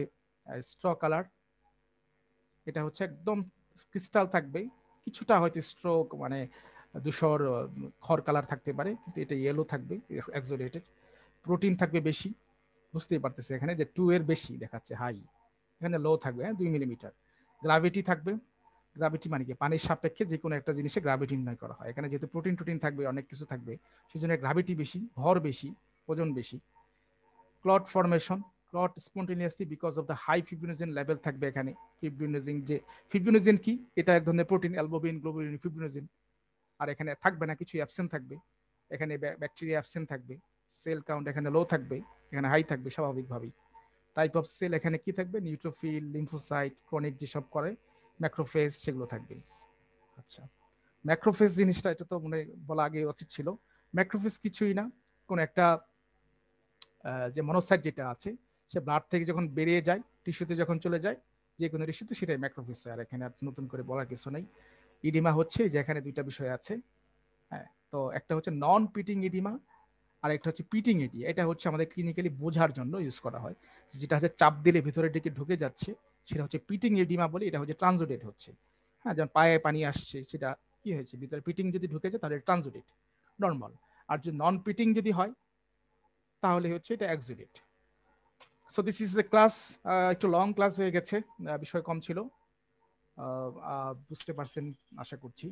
স্ট্র কালার, এটা হচ্ছে একদম ক্রিস্টাল থাকবে। কিছুটা হয়তো স্ট্রোক মানে ধূসর খড় কালার থাকতে পারে, কিন্তু এটা ইয়েলো থাকবে এক্সোডেটেড। প্রোটিন থাকবে বেশি, বুঝতেই পারতেছে এখানে যে 2 এর বেশি দেখাচ্ছে হাই, এখানে লো থাকবে 2 মিলিমিটার। গ্রাভিটি থাকবে, গ্রাভিটি মানে কি? পানির সাপেক্ষে যে কোনো একটা জিনিসে গ্রাভিটি নির্ণয় করা হয়। এখানে যেহেতু প্রোটিন টোটিন থাকবে, অনেক কিছু থাকবে, সেই জন্য গ্রাভিটি বেশি, ভর বেশি, ওজন বেশি। Clot formation, clot spontaneously because of the high fibrinogen level থাকবে এখানে। ফিব্রিনোজেন, যে ফিব্রিনোজেন কি? এটা এক ধরনের প্রোটিন, অ্যালবুমিন, গ্লোবুলিন, ফিব্রিনোজেন। আর এখানে থাকবে না কিছু, অ্যাবসেন্ট থাকবে। এখানে ব্যাকটেরিয়া অ্যাবসেন্ট থাকবে। সেল কাউন্ট এখানে লো থাকবে, এখানে হাই থাকবে স্বাভাবিকভাবেই। টাইপ অফ সেল এখানে কি থাকবে? নিউট্রোফিল, লিম্ফোসাইট, ক্রনিক যেসব করে, ম্যাক্রোফেজ, সেগুলো থাকবে। আচ্ছা, ম্যাক্রোফেজ জিনিসটা এটা তো মনে বলা আগে উচিত ছিল। ম্যাক্রোফেজ কিছুই না, কোন একটা যে মনোসাইট যেটা আছে, সে ব্লাড থেকে যখন বেরিয়ে যায়, টিস্যুতে যখন চলে যায়, যে কোনো টিস্যুতে, সেটাই ম্যাক্রোফেজ হয়। আর এখানে আর নতুন করে বলার কিছু নেই। ইডিমা হচ্ছে যে এখানে দুইটা বিষয় আছে। হ্যাঁ, তো একটা হচ্ছে নন পিটিং ইডিমা, আর একটা হচ্ছে পিটিং এডিমা। এটা হচ্ছে আমাদের ক্লিনিক্যালি বোঝার জন্য ইউজ করা হয়। যেটা হচ্ছে চাপ দিলে ভিতরের দিকে ঢুকে যাচ্ছে, সেটা হচ্ছে পিটিং এডিমা বলে। এটা হচ্ছে ট্রানজোডেট হচ্ছে। হ্যাঁ, যেমন পায়ে পানি আসছে, সেটা কি হয়েছে? ভিতরে পিটিং যদি ঢুকে যায় তাহলে ট্রানজোডেট নর্মাল। আর যদি নন পিটিং যদি হয় তাহলে হচ্ছে এটা exudate. So this is a class, একটু লং ক্লাস হয়ে গেছে, বিষয় কম ছিল, বুঝতে পারছেন আশা করছি।